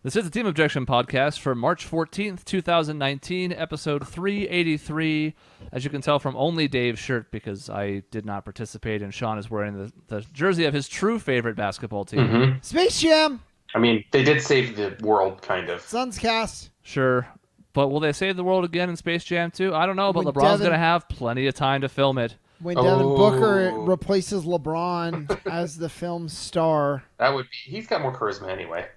This is the Team Objection podcast for March 14th, 2019, episode 383. As you can tell from only Dave's shirt, because I did not participate, and Shaun is wearing the jersey of his true favorite basketball team. Mm-hmm. Space Jam! I mean, they did save the world, kind of. Suns cast. Sure. But will they save the world again in Space Jam 2? I don't know, but LeBron's going to have plenty of time to film it. When Devin Booker replaces LeBron as the film's star. That would be... He's got more charisma anyway.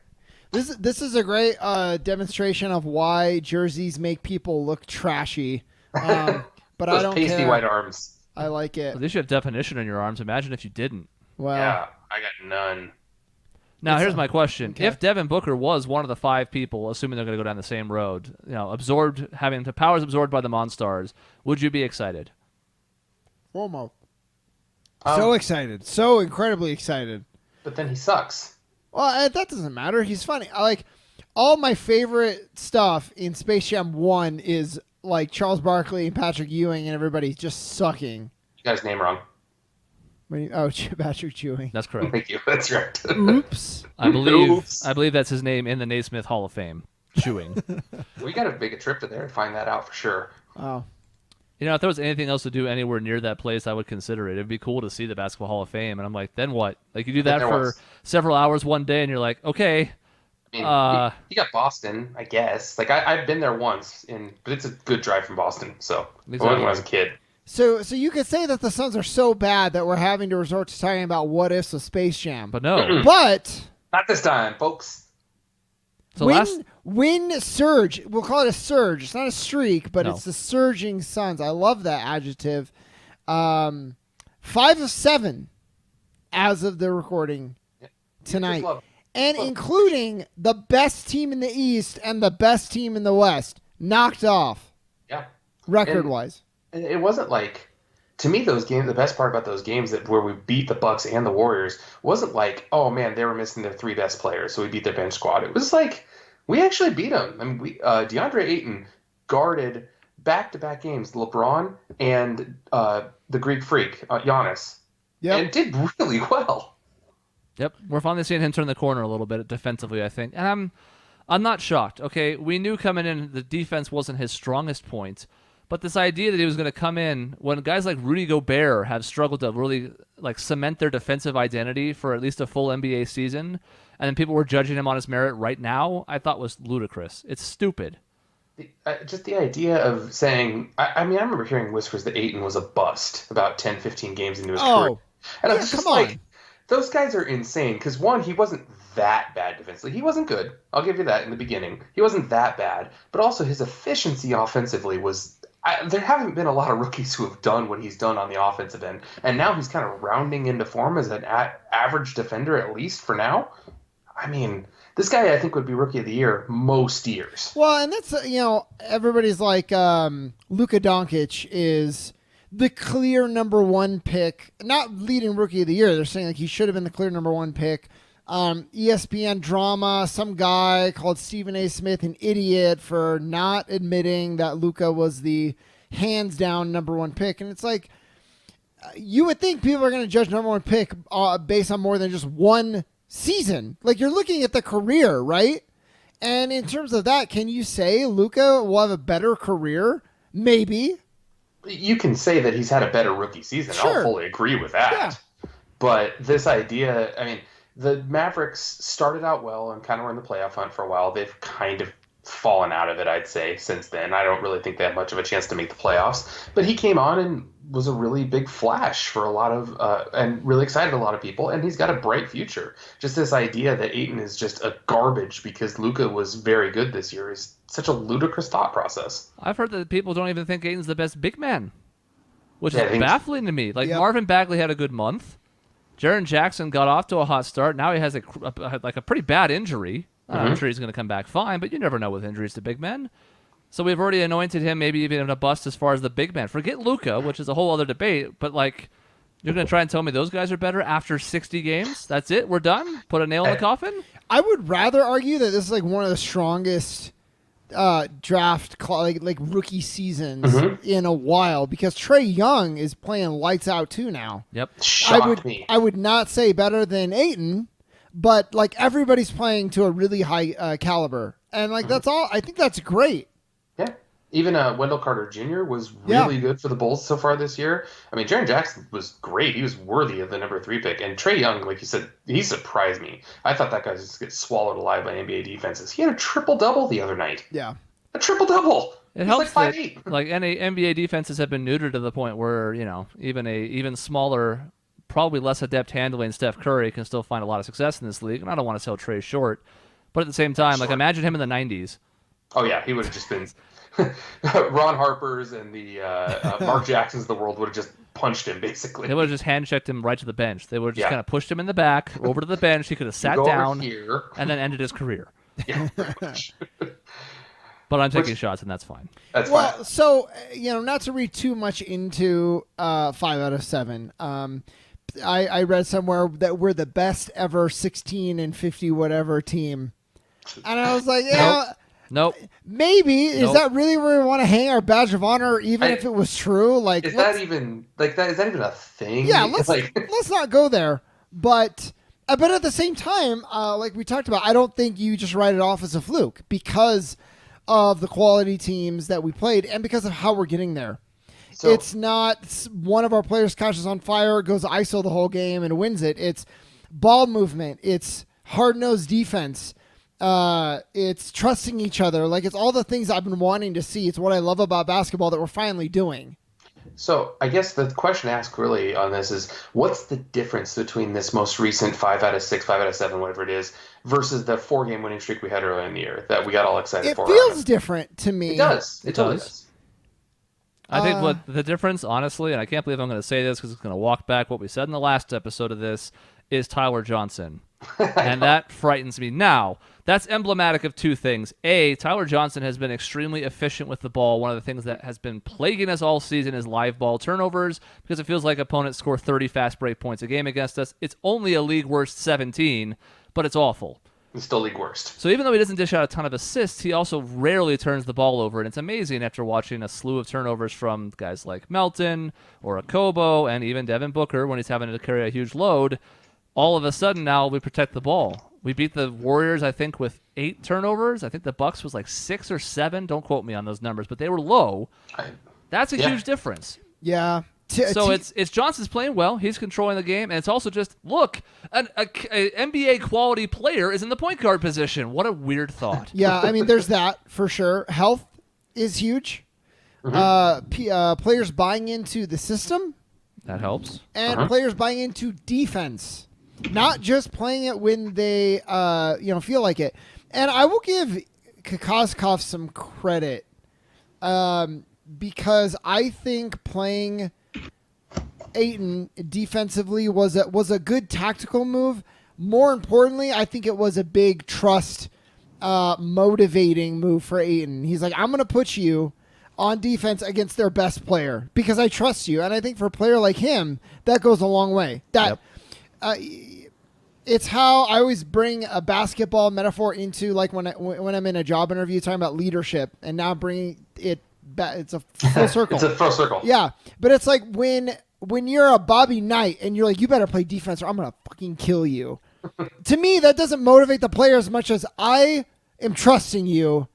This is a great demonstration of why jerseys make people look trashy. But I don't pasty care. white arms. I like it. At least you have definition in your arms. Imagine if you didn't. Well, yeah, I got none. Now, here's my question. Okay. If Devin Booker was one of the 5 people, assuming they're going to go down the same road, having the powers absorbed by the Monstars, would you be excited? Romo. So excited. So incredibly excited. But then he sucks. Well, that doesn't matter. He's funny. All my favorite stuff in Space Jam 1 is like Charles Barkley and Patrick Ewing and everybody just sucking. You got his name wrong. Patrick Ewing. That's correct. Thank you. That's right. Oops. I believe Oops. I believe that's his name in the Naismith Hall of Fame. Chewing. We got to make a trip to there and find that out for sure. Oh. If there was anything else to do anywhere near that place, I would consider it. It'd be cool to see the Basketball Hall of Fame. And I'm like, then what? Like, you do that for several hours one day, and you're like, okay. I mean, you got Boston, I guess. Like, I've been there once, but it's a good drive from Boston. So, I went when I was a kid. So you could say that the Suns are so bad that we're having to resort to talking about what ifs of Space Jam. But no. But not this time, folks. So when surge, we'll call it a surge. It's not a streak, but No. it's the surging Suns. I love that adjective. 5 of 7 as of the recording tonight. And including the best team in the East and the best team in the West. Knocked off. Yeah. Record-wise. And it wasn't like, to me, those games, the best part about those games where we beat the Bucks and the Warriors wasn't like, oh man, they were missing their 3 best players, so we beat their bench squad. It was like, we actually beat them. I mean, DeAndre Ayton guarded back-to-back games LeBron and the Greek Freak, Giannis, and did really well. Yep, we're finally seeing him turn the corner a little bit defensively, I think. And I'm not shocked. Okay, we knew coming in the defense wasn't his strongest point, but this idea that he was going to come in when guys like Rudy Gobert have struggled to really cement their defensive identity for at least a full NBA season, and then people were judging him on his merit right now, I thought was ludicrous. It's stupid. Just the idea of saying, I remember hearing whispers that Ayton was a bust about 10, 15 games into his career. And I was just like, those guys are insane. Because one, he wasn't that bad defensively. He wasn't good. I'll give you that in the beginning. He wasn't that bad. But also his efficiency offensively was... there haven't been a lot of rookies who have done what he's done on the offensive end. And now he's kind of rounding into form as an average defender, at least for now. I mean... This guy, I think, would be Rookie of the Year most years. Well, and that's, everybody's like, Luka Doncic is the clear number 1 pick. Not leading Rookie of the Year. They're saying he should have been the clear number 1 pick. ESPN drama, some guy called Stephen A. Smith an idiot for not admitting that Luka was the hands-down number 1 pick. And it's like, you would think people are going to judge number 1 pick based on more than just one season. Like, you're looking at the career, right? And in terms of that, can you say Luka will have a better career? Maybe. You can say that he's had a better rookie season. Sure. I'll fully agree with that. Yeah. But this idea, I mean, the Mavericks started out well and kind of were in the playoff hunt for a while. They've kind of fallen out of it, I'd say, since then. I don't really think they had much of a chance to make the playoffs. But he came on and was a really big flash for a lot of, and really excited a lot of people, and he's got a bright future. Just this idea that Ayton is just a garbage because Luka was very good this year is such a ludicrous thought process. I've heard that people don't even think Ayton's the best big man, which is baffling to me. Marvin Bagley had a good month. Jaren Jackson got off to a hot start. Now he has a pretty bad injury. I'm sure he's going to come back fine, but you never know with injuries to big men. So we've already anointed him maybe even a bust as far as the big man. Forget Luka, which is a whole other debate, but you're going to try and tell me those guys are better after 60 games? That's it? We're done? Put a nail in the coffin? I would rather argue that this is one of the strongest draft rookie seasons in a while, because Trae Young is playing lights out too now. Yep. Shocked me. I would not say better than Ayton, but like everybody's playing to a really high caliber, and like that's all. I think that's great. Yeah. Even Wendell Carter Jr. was really good for the Bulls so far this year. I mean, Jaren Jackson was great. He was worthy of the number 3 pick. And Trae Young, like you said, he surprised me. I thought that guy was just get swallowed alive by NBA defenses. He had a triple-double the other night. Yeah. A triple-double. It helps like 5'8". Like any NBA defenses have been neutered to the point where, even smaller, probably less adept handling Steph Curry can still find a lot of success in this league. And I don't want to sell Trae short. But at the same time, like imagine him in the 90s. Oh, yeah. He would have just been... Ron Harper's and the Mark Jacksons of the world would have just punched him, basically. They would have just hand-checked him right to the bench. They would have just kind of pushed him in the back, over to the bench. He could have sat down and then ended his career. Yeah, pretty much. But I'm taking shots, and that's fine. That's fine. So, not to read too much into 5 out of 7. I read somewhere that we're the best ever 16 and 50 whatever team. And I was like, Nope. Maybe. Is that really where we want to hang our badge of honor, even if it was true? Like, is that even a thing? Yeah, let's not go there. But at the same time, like we talked about, I don't think you just write it off as a fluke because of the quality teams that we played and because of how we're getting there. So, it's not one of our players catches on fire, goes ISO the whole game and wins it. It's ball movement. It's hard-nosed defense. It's trusting each other. Like, it's all the things I've been wanting to see. It's what I love about basketball that we're finally doing. So I guess the question to ask really on this is, what's the difference between this most recent 5 out of 6, 5 out of 7, whatever it is, versus the 4-game winning streak we had earlier in the year that we got all excited for? It feels different to me. It does. It totally does. I think what the difference, honestly, and I can't believe I'm going to say this because it's going to walk back what we said in the last episode of this, is Tyler Johnson. And that frightens me. Now, that's emblematic of two things. A, Tyler Johnson has been extremely efficient with the ball. One of the things that has been plaguing us all season is live ball turnovers because it feels like opponents score 30 fast break points a game against us. It's only a league worst 17, but it's awful. It's still league worst. So even though he doesn't dish out a ton of assists, he also rarely turns the ball over. And it's amazing after watching a slew of turnovers from guys like Melton or Akobo and even Devin Booker when he's having to carry a huge load. All of a sudden now we protect the ball. We beat the Warriors, I think, with 8 turnovers. I think the Bucks was like 6 or 7. Don't quote me on those numbers, but they were low. That's a huge difference. Yeah. So it's Johnson's playing well. He's controlling the game, and it's also just, look, an NBA quality player is in the point guard position. What a weird thought. Yeah, I mean, there's that for sure. Health is huge. Players buying into the system. That helps. And players buying into defense. Not just playing it when they feel like it. And I will give Kokoskov some credit because I think playing Ayton defensively was a good tactical move. More importantly, I think it was a big trust motivating move for Ayton. He's like, I'm going to put you on defense against their best player because I trust you. And I think for a player like him, that goes a long way. It's how I always bring a basketball metaphor into, like, when I'm in a job interview talking about leadership, and now bringing it back. It's a full circle. It's a full circle. Yeah, but it's like when you're a Bobby Knight and you're like, you better play defense or I'm gonna fucking kill you. To me, that doesn't motivate the player as much as I am trusting you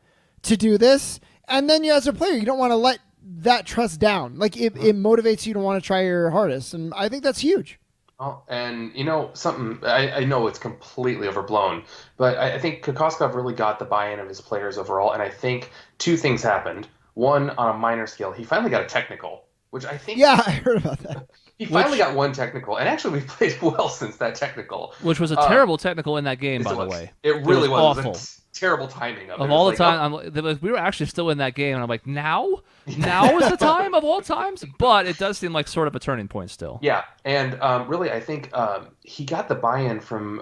to do this. And then you, as a player, you don't want to let that trust down. Like, it motivates you to want to try your hardest, and I think that's huge. Oh, and something, I know it's completely overblown, but I think Kokoskov really got the buy-in of his players overall, and I think 2 things happened. One, on a minor scale, he finally got a technical, which I think... Yeah, I heard about that. He finally got one technical, and actually we played well since that technical. Which was a terrible technical in that game, by the way. It really was. Awful. It was terrible timing of it. Of all the time, we were actually still in that game, and I'm like, now is the time of all times? But it does seem like sort of a turning point still. Yeah, and really, I think he got the buy-in from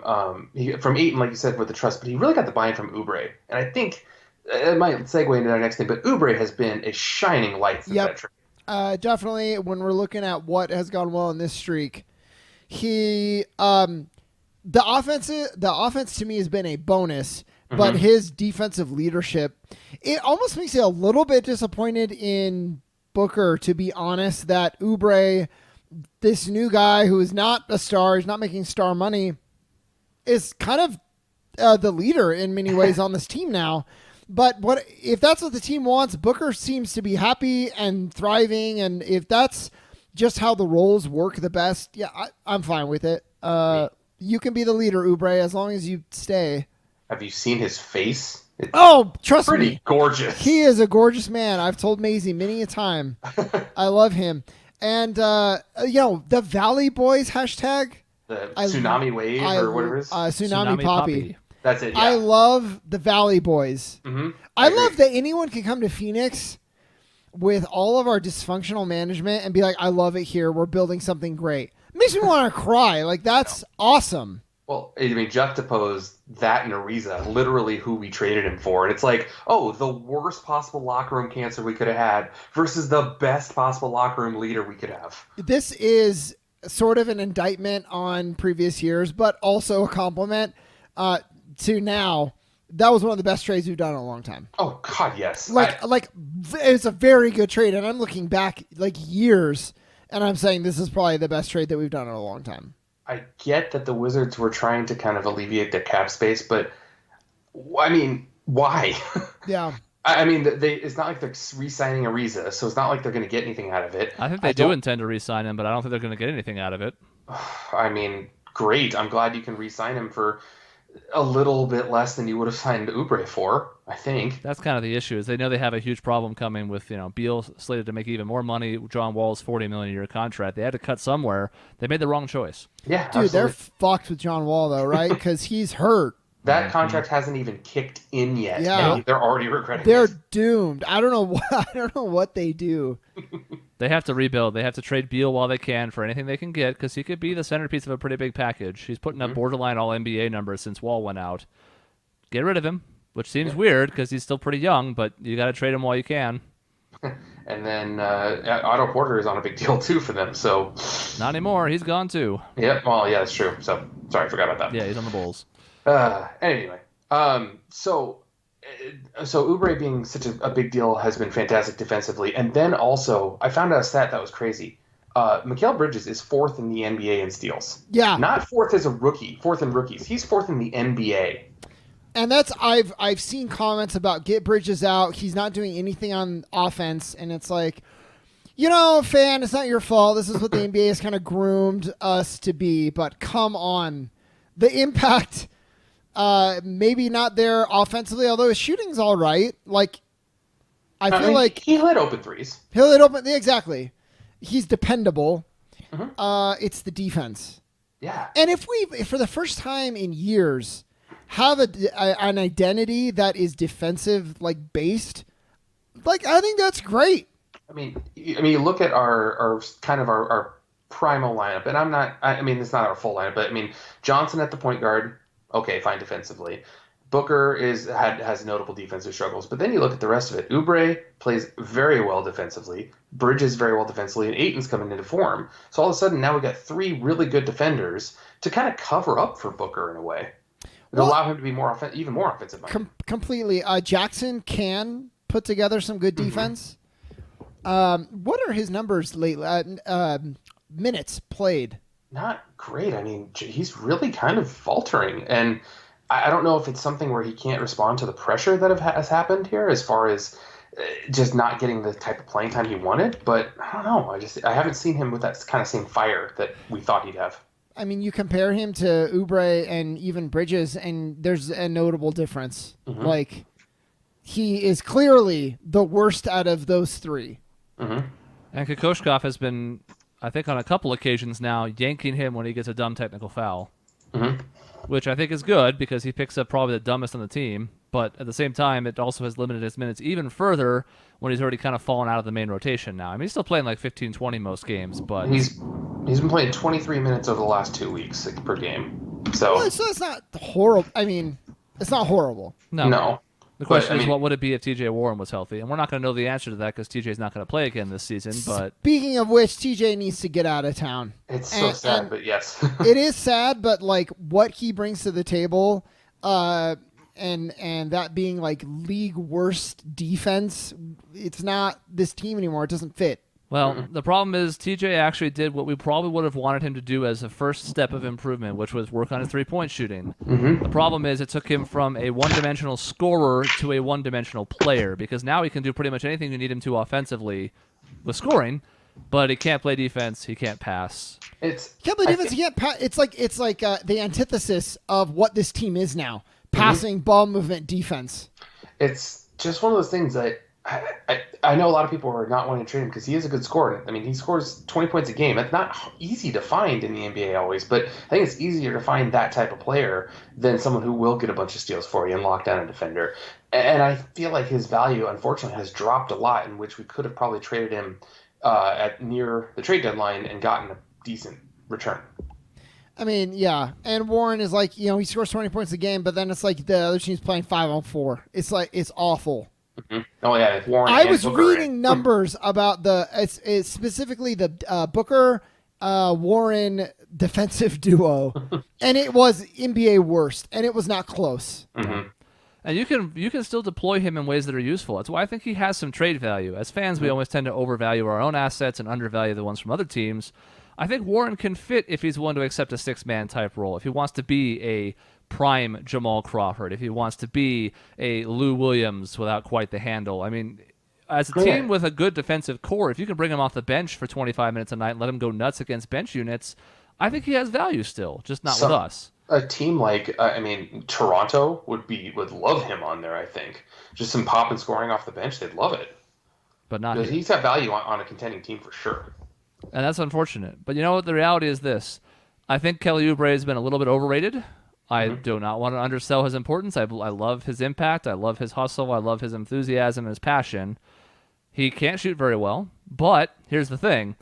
Ayton, like you said, with the trust, but he really got the buy-in from Oubre. And I think it might segue into our next thing, but Oubre has been a shining light since that trade. Definitely, when we're looking at what has gone well in this streak, he the offense to me has been a bonus. But his defensive leadership, it almost makes me a little bit disappointed in Booker, to be honest, that Oubre, this new guy who is not a star, he's not making star money, is kind of the leader in many ways on this team now. But if that's what the team wants? Booker seems to be happy and thriving, and if that's just how the roles work the best, yeah, I'm fine with it. You can be the leader, Oubre, as long as you stay. Have you seen his face? Trust me. Pretty gorgeous. He is a gorgeous man. I've told Maisie many a time. I love him. And, the Valley Boys hashtag. The Tsunami Wave or whatever it is? Tsunami Poppy. That's it, yeah. I love the Valley Boys. Mm-hmm. I love that anyone can come to Phoenix with all of our dysfunctional management and be like, I love it here. We're building something great. It makes me want to cry. Like, that's awesome. Well, I mean, juxtapose that and Ariza, literally who we traded him for. And it's like, the worst possible locker room cancer we could have had versus the best possible locker room leader we could have. This is sort of an indictment on previous years, but also a compliment to now. That was one of the best trades we've done in a long time. Oh, God, yes. It's a very good trade. And I'm looking back years, and I'm saying this is probably the best trade that we've done in a long time. I get that the Wizards were trying to kind of alleviate their cap space, but I mean, why? Yeah. I mean, it's not like they're re-signing Ariza, so it's not like they're going to get anything out of it. I think they do intend to re-sign him, but I don't think they're going to get anything out of it. I mean, great. I'm glad you can re-sign him for a little bit less than you would have signed Oubre for, I think. That's kind of the issue, is they know they have a huge problem coming with, Beal slated to make even more money, John Wall's $40 million a year contract. They had to cut somewhere. They made the wrong choice. Yeah, dude, absolutely. They're fucked with John Wall, though, right? Because he's hurt. That contract hasn't even kicked in yet. Yeah. And they're already regretting They're it. doomed. I don't know what they do. They have to rebuild. They have to trade Beal while they can for anything they can get, because he could be the centerpiece of a pretty big package. He's putting up borderline all-NBA numbers since Wall went out. Get rid of him, which seems weird because he's still pretty young, but you got to trade him while you can. And then Otto Porter is on a big deal, too, for them. So Not anymore. He's gone, too. Yeah, well, yeah, that's true. So, sorry, I forgot about that. Yeah, he's on the Bulls. Anyway, so Oubre being such a big deal has been fantastic defensively. And then also, I found out a stat that was crazy. Mikal Bridges is fourth in the NBA in steals. Yeah. Not fourth as a rookie, fourth in rookies. He's fourth in the NBA. And that's I've seen comments about get Bridges out. He's not doing anything on offense, and it's like, fan, it's not your fault. This is what the NBA has kind of groomed us to be. But come on, the impact, maybe not there offensively, although his shooting's all right. Like, I feel like he hit open threes. He'll hit open. Exactly. He's dependable. It's the defense. Yeah. And if we, for the first time in years, have an identity that is defensive, based, I think that's great. I mean, you look at our kind of our primal lineup, and it's not our full lineup, but I mean, Johnson at the point guard, okay, fine defensively. Booker has notable defensive struggles, but then you look at the rest of it. Oubre plays very well defensively. Bridges very well defensively, and Ayton's coming into form. So all of a sudden, now we got three really good defenders to kind of cover up for Booker in a way. Allow him to be even more offensive. Completely. Jackson can put together some good defense. What are his numbers lately? Minutes played. Not great. I mean, he's really kind of faltering, and I don't know if it's something where he can't respond to the pressure that has happened here, as far as just not getting the type of playing time he wanted. But I don't know. I haven't seen him with that kind of same fire that we thought he'd have. I mean, you compare him to Oubre and even Bridges, and there's a notable difference. He is clearly the worst out of those three. And Kokoshkov has been, I think on a couple occasions now, yanking him when he gets a dumb technical foul. Which I think is good because he picks up probably the dumbest on the team. But at the same time, it also has limited his minutes even further when he's already kind of fallen out of the main rotation now. I mean, he's still playing 15, 20 most games, but he's been playing 23 minutes over the last 2 weeks per game. So it's not horrible. I mean, it's not horrible. No. The question is, what would it be if TJ Warren was healthy? And we're not going to know the answer to that because TJ's not going to play again this season. But speaking of which, TJ needs to get out of town. It's so sad, but yes. It is sad, but what he brings to the table, and that being league worst defense, it's not this team anymore. It doesn't fit. Well, the problem is TJ actually did what we probably would have wanted him to do as a first step of improvement, which was work on his three-point shooting. The problem is it took him from a one-dimensional scorer to a one-dimensional player, because now he can do pretty much anything you need him to offensively with scoring, but he can't play defense, he can't pass. He can't play defense, he can't pass. It's like the antithesis of what this team is now. Passing, ball movement, defense. It's just one of those things that I know a lot of people are not wanting to trade him because he is a good scorer. I mean, he scores 20 points a game. It's not easy to find in the NBA always, but I think it's easier to find that type of player than someone who will get a bunch of steals for you and lock down a defender. And I feel like his value, unfortunately, has dropped a lot, in which we could have probably traded him at near the trade deadline and gotten a decent return. I mean, yeah. And Warren is like, he scores 20 points a game, but then it's like the other team's playing 5-on-4. It's like, it's awful. Oh yeah, it's Warren. I was reading numbers about it's specifically the Booker Warren defensive duo, and it was NBA worst, and it was not close. And you can still deploy him in ways that are useful. That's why I think he has some trade value. As fans, we always tend to overvalue our own assets and undervalue the ones from other teams. I think Warren can fit if he's willing to accept a six-man type role. If he wants to be a prime Jamal Crawford, if he wants to be a Lou Williams without quite the handle. I mean, as a team with a good defensive core, if you can bring him off the bench for 25 minutes a night and let him go nuts against bench units, I think he has value still, just not with us. A team like, Toronto would love him on there, I think. Just some pop and scoring off the bench, they'd love it. But not because he's got value on a contending team for sure. And that's unfortunate. But you know what? The reality is this. I think Kelly Oubre has been a little bit overrated. I do not want to undersell his importance. I love his impact. I love his hustle. I love his enthusiasm and his passion. He can't shoot very well. But here's the thing.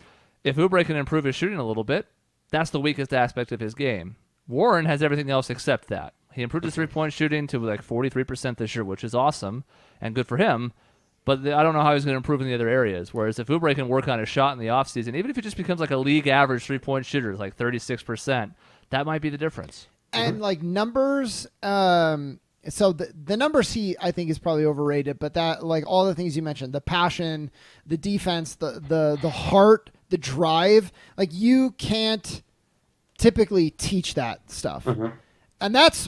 If Oubre can improve his shooting a little bit, that's the weakest aspect of his game. Warren has everything else except that. He improved his three-point shooting to like 43% this year, which is awesome and good for him. But I don't know how he's going to improve in the other areas. Whereas if Oubre can work on his shot in the offseason, even if he just becomes like a league average three-point shooter, like 36%, that might be the difference. And like numbers, so the numbers I think is probably overrated, but that like all the things you mentioned, the passion, the defense, the heart, the drive, like you can't typically teach that stuff. And that's,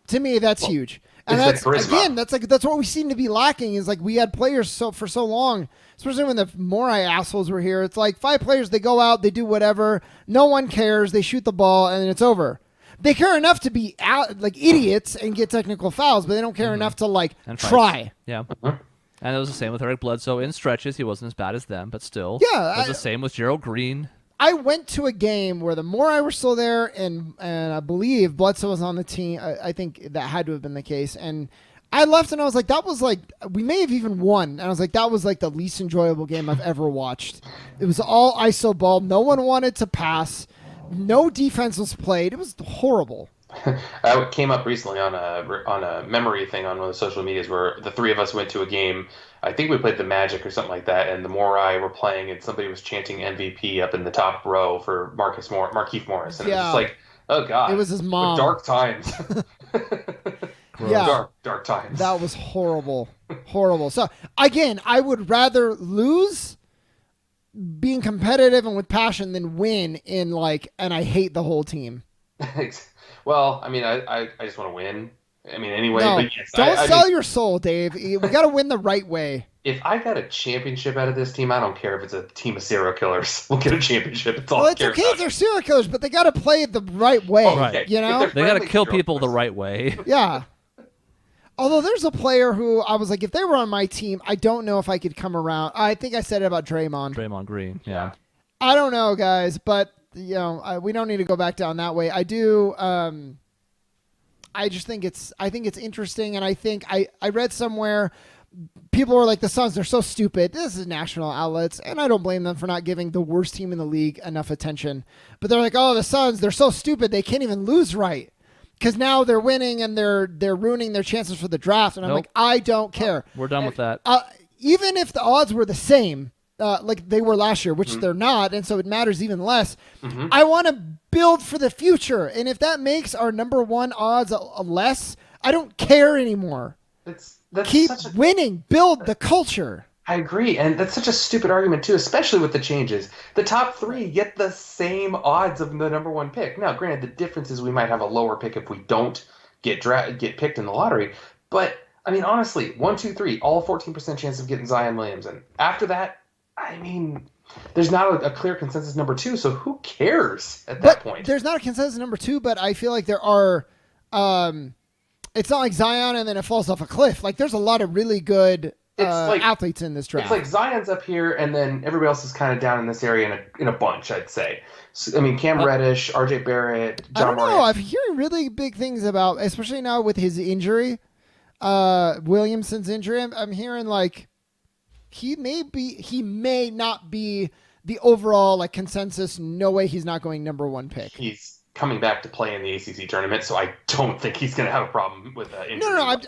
to me, that's huge. And that's what we seem to be lacking is like we had players for so long, especially when the Morai assholes were here. It's like 5 players, they go out, they do whatever, no one cares, they shoot the ball, and it's over. They care enough to be out like idiots and get technical fouls, but they don't care enough to like try. Yeah. And it was the same with Eric Bledsoe in stretches. He wasn't as bad as them, but still. Yeah. It was the same with Gerald Green. I went to a game where the Morai were still there, and I believe Bledsoe was on the team. I think that had to have been the case. And I left, and I was like, that was like, we may have even won. And I was like, that was like the least enjoyable game I've ever watched. It was all iso ball. No one wanted to pass. No defense was played. It was horrible. I came up recently on a memory thing on one of the social medias where the three of us went to a game. I think we played the Magic or something like that, and the Morai were playing, and somebody was chanting MVP up in the top row for Markieff Morris. And it was just like, oh God. It was his mom. Dark times. Yeah. Dark times. That was horrible. Horrible. So, again, I would rather lose being competitive and with passion than win and I hate the whole team. Well, I mean, I just want to win. I mean, anyway. No, but yes, don't sell your soul, Dave. We got to win the right way. If I got a championship out of this team, I don't care if it's a team of serial killers. We'll get a championship. It's all well, it's okay if they're serial killers, but they got to play it the right way. Oh, right. You know? They got to kill people the right way. Yeah. Although there's a player who I was like, if they were on my team, I don't know if I could come around. I think I said it about Draymond. Draymond Green, yeah. I don't know, guys, but we don't need to go back down that way. I do. I just think it's interesting, and I think I read somewhere people were like, the Suns, they're so stupid. This is national outlets, and I don't blame them for not giving the worst team in the league enough attention. But they're like, oh, the Suns, they're so stupid, they can't even lose right. Because now they're winning and they're ruining their chances for the draft. And I'm like, I don't care. We're done with that. Even if the odds were the same, like they were last year, which they're not, and so it matters even less, I want to build for the future. And if that makes our number one odds less, I don't care anymore. That's Keep winning. Build the culture. I agree, and that's such a stupid argument too, especially with the changes. The top three get the same odds of the number one pick. Now, granted, the difference is we might have a lower pick if we don't get picked in the lottery. But I mean, honestly, 1, 2, 3, all 14% chance of getting Zion Williamson. After that, I mean, there's not a clear consensus number two, so who cares at that point? There's not a consensus number two, but I feel like there are. It's not like Zion and then it falls off a cliff. Like there's a lot of really good athletes in this draft. It's like Zion's up here, and then everybody else is kind of down in this area in a bunch, I'd say. So, I mean, Cam Reddish, R.J. Barrett, John I don't know. I'm hearing really big things about, especially now with his injury, Williamson's injury. I'm hearing like he may not be the overall like consensus. No way he's not going number one pick. He's coming back to play in the ACC tournament, so I don't think he's going to have a problem with injury. No,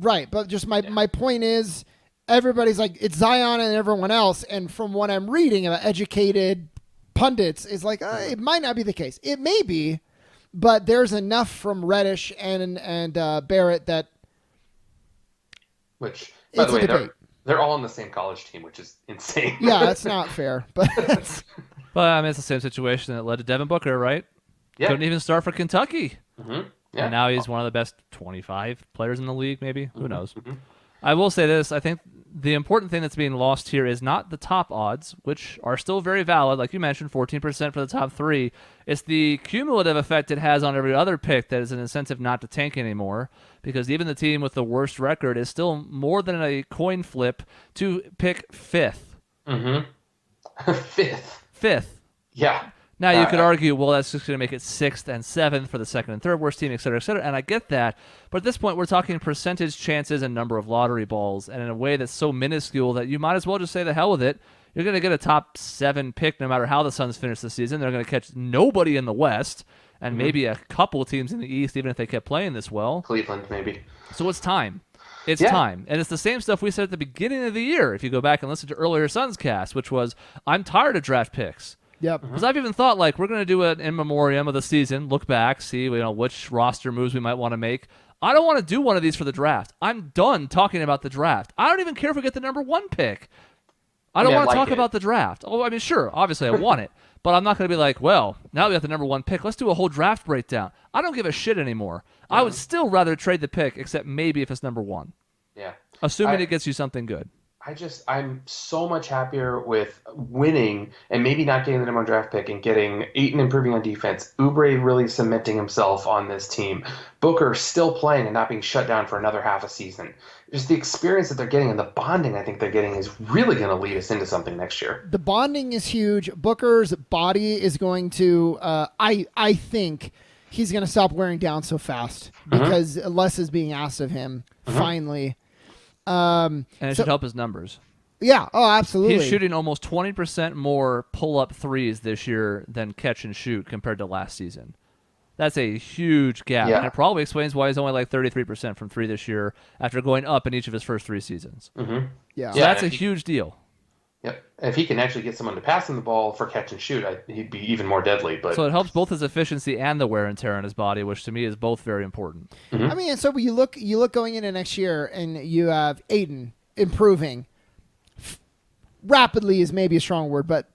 right, but just my point is, everybody's like, it's Zion and everyone else, and from what I'm reading about educated pundits, is like, it might not be the case. It may be, but there's enough from Reddish and Barrett that... Which, by the way, they're all on the same college team, which is insane. Yeah, that's not fair, but... But I mean, it's the same situation that led to Devin Booker, right? Yeah. Couldn't even start for Kentucky. Mm-hmm. Yeah. And now he's one of the best 25 players in the league, maybe. Who knows? Mm-hmm. I will say this. I think the important thing that's being lost here is not the top odds, which are still very valid. Like you mentioned, 14% for the top three. It's the cumulative effect it has on every other pick that is an incentive not to tank anymore, because even the team with the worst record is still more than a coin flip to pick fifth. Mm-hmm. Fifth. Yeah. Now, you could argue, well, that's just going to make it sixth and seventh for the second and third worst team, et cetera, and I get that. But at this point, we're talking percentage chances and number of lottery balls, and in a way that's so minuscule that you might as well just say the hell with it. You're going to get a top 7 pick no matter how the Suns finish the season. They're going to catch nobody in the West and maybe a couple teams in the East, even if they kept playing this well. Cleveland, maybe. So it's time. It's time. And it's the same stuff we said at the beginning of the year, if you go back and listen to earlier Suns cast, which was, I'm tired of draft picks. Yep. Because I've even thought, like, we're going to do an in memoriam of the season, look back, see which roster moves we might want to make. I don't want to do one of these for the draft. I'm done talking about the draft. I don't even care if we get the number 1 pick. I don't want to talk about the draft. Oh, I mean, sure, obviously I want it. But I'm not going to be like, well, now we got the number 1 pick. Let's do a whole draft breakdown. I don't give a shit anymore. I would still rather trade the pick, except maybe if it's number 1. Yeah. Assuming it gets you something good. I'm so much happier with winning and maybe not getting the number 1 draft pick and getting Ayton improving on defense, Oubre really cementing himself on this team, Booker still playing and not being shut down for another half a season. Just the experience that they're getting and the bonding I think they're getting is really going to lead us into something next year. The bonding is huge. Booker's body is going to, I think, he's going to stop wearing down so fast because less is being asked of him, finally. And it should help his numbers. Yeah, oh, absolutely. He's shooting almost 20% more pull-up threes this year than catch and shoot compared to last season. That's a huge gap, and it probably explains why he's only like 33% from 3 this year after going up in each of his first 3 seasons. Mm-hmm. Yeah, so that's a huge deal. Yep. If he can actually get someone to pass him the ball for catch and shoot, he'd be even more deadly. But so it helps both his efficiency and the wear and tear on his body, which to me is both very important. Mm-hmm. I mean, and so you look going into next year, and you have Ayton improving rapidly is maybe a strong word, but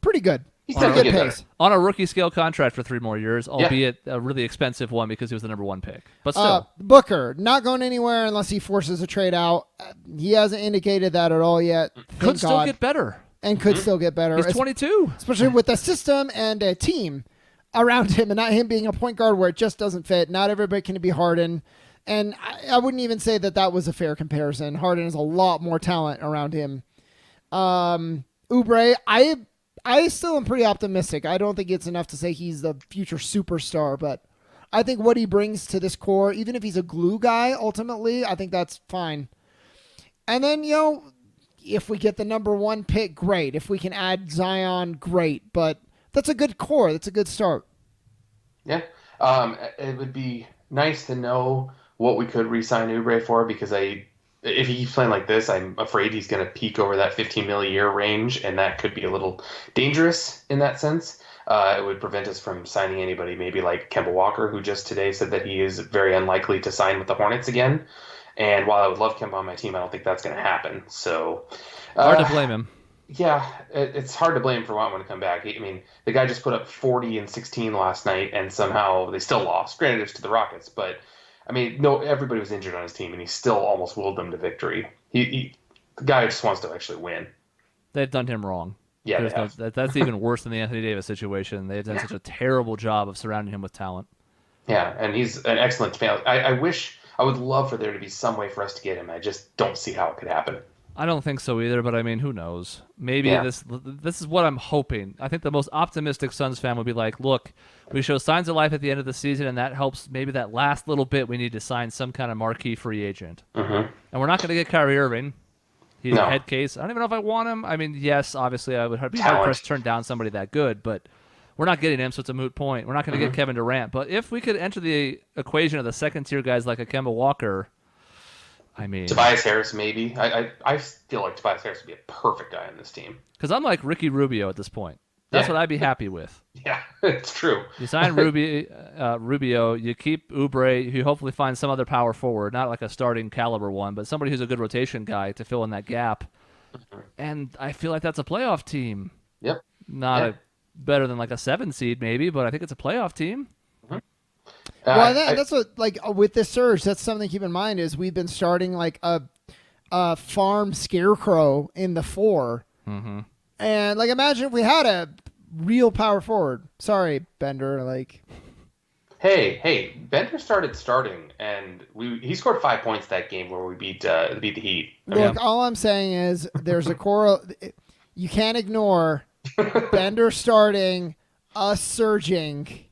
pretty good. He's on a good pace. On a rookie scale contract for 3 more years, albeit a really expensive one because he was the number 1 pick. But still. Booker, not going anywhere unless he forces a trade out. He hasn't indicated that at all yet. Could still get better. And could still get better. He's 22. Especially with a system and a team around him and not him being a point guard where it just doesn't fit. Not everybody can be Harden. And I wouldn't even say that was a fair comparison. Harden has a lot more talent around him. Oubre, I still am pretty optimistic. I don't think it's enough to say he's the future superstar, but I think what he brings to this core, even if he's a glue guy, ultimately, I think that's fine. And then, if we get the number 1 pick, great. If we can add Zion, great. But that's a good core. That's a good start. Yeah. It would be nice to know what we could re-sign Oubre for, because if he keeps playing like this, I'm afraid he's going to peak over that $15 million a year range, and that could be a little dangerous in that sense. It would prevent us from signing anybody, maybe like Kemba Walker, who just today said that he is very unlikely to sign with the Hornets again. And while I would love Kemba on my team, I don't think that's going to happen. So hard to blame him. Yeah, it's hard to blame for wanting to come back. I mean, the guy just put up 40 and 16 last night, and somehow they still lost. Granted, it's to the Rockets, but I mean, no, everybody was injured on his team, and he still almost willed them to victory. The guy just wants to actually win. They've done him wrong. Yeah, that's even worse than the Anthony Davis situation. They've done such a terrible job of surrounding him with talent. Yeah, and he's an excellent fan. I would love for there to be some way for us to get him. I just don't see how it could happen. I don't think so either, but I mean, who knows? Maybe this is what I'm hoping. I think the most optimistic Suns fan would be like, look, we show signs of life at the end of the season, and that helps maybe that last little bit we need to sign some kind of marquee free agent. Mm-hmm. And we're not going to get Kyrie Irving. He's a head case. I don't even know if I want him. I mean, yes, obviously I would be hard-pressed to turn down somebody that good, but we're not getting him, so it's a moot point. We're not going to get Kevin Durant. But if we could enter the equation of the second-tier guys like a Kemba Walker, I mean, Tobias Harris, maybe. I feel like Tobias Harris would be a perfect guy on this team. Because I'm like Ricky Rubio at this point. That's what I'd be happy with. Yeah, it's true. You sign Rubio, you keep Oubre, you hopefully find some other power forward, not like a starting caliber one, but somebody who's a good rotation guy to fill in that gap. And I feel like that's a playoff team. Yep. Not better than like a 7 seed maybe, but I think it's a playoff team. Well, that's what, like, with this surge, that's something to keep in mind is we've been starting like a farm scarecrow in the 4. Mm-hmm. And, like, imagine if we had a real power forward. Sorry, Bender. Like, hey, Bender starting, and he scored 5 points that game where we beat the Heat. Look, all I'm saying is there's a you can't ignore Bender starting, us surging.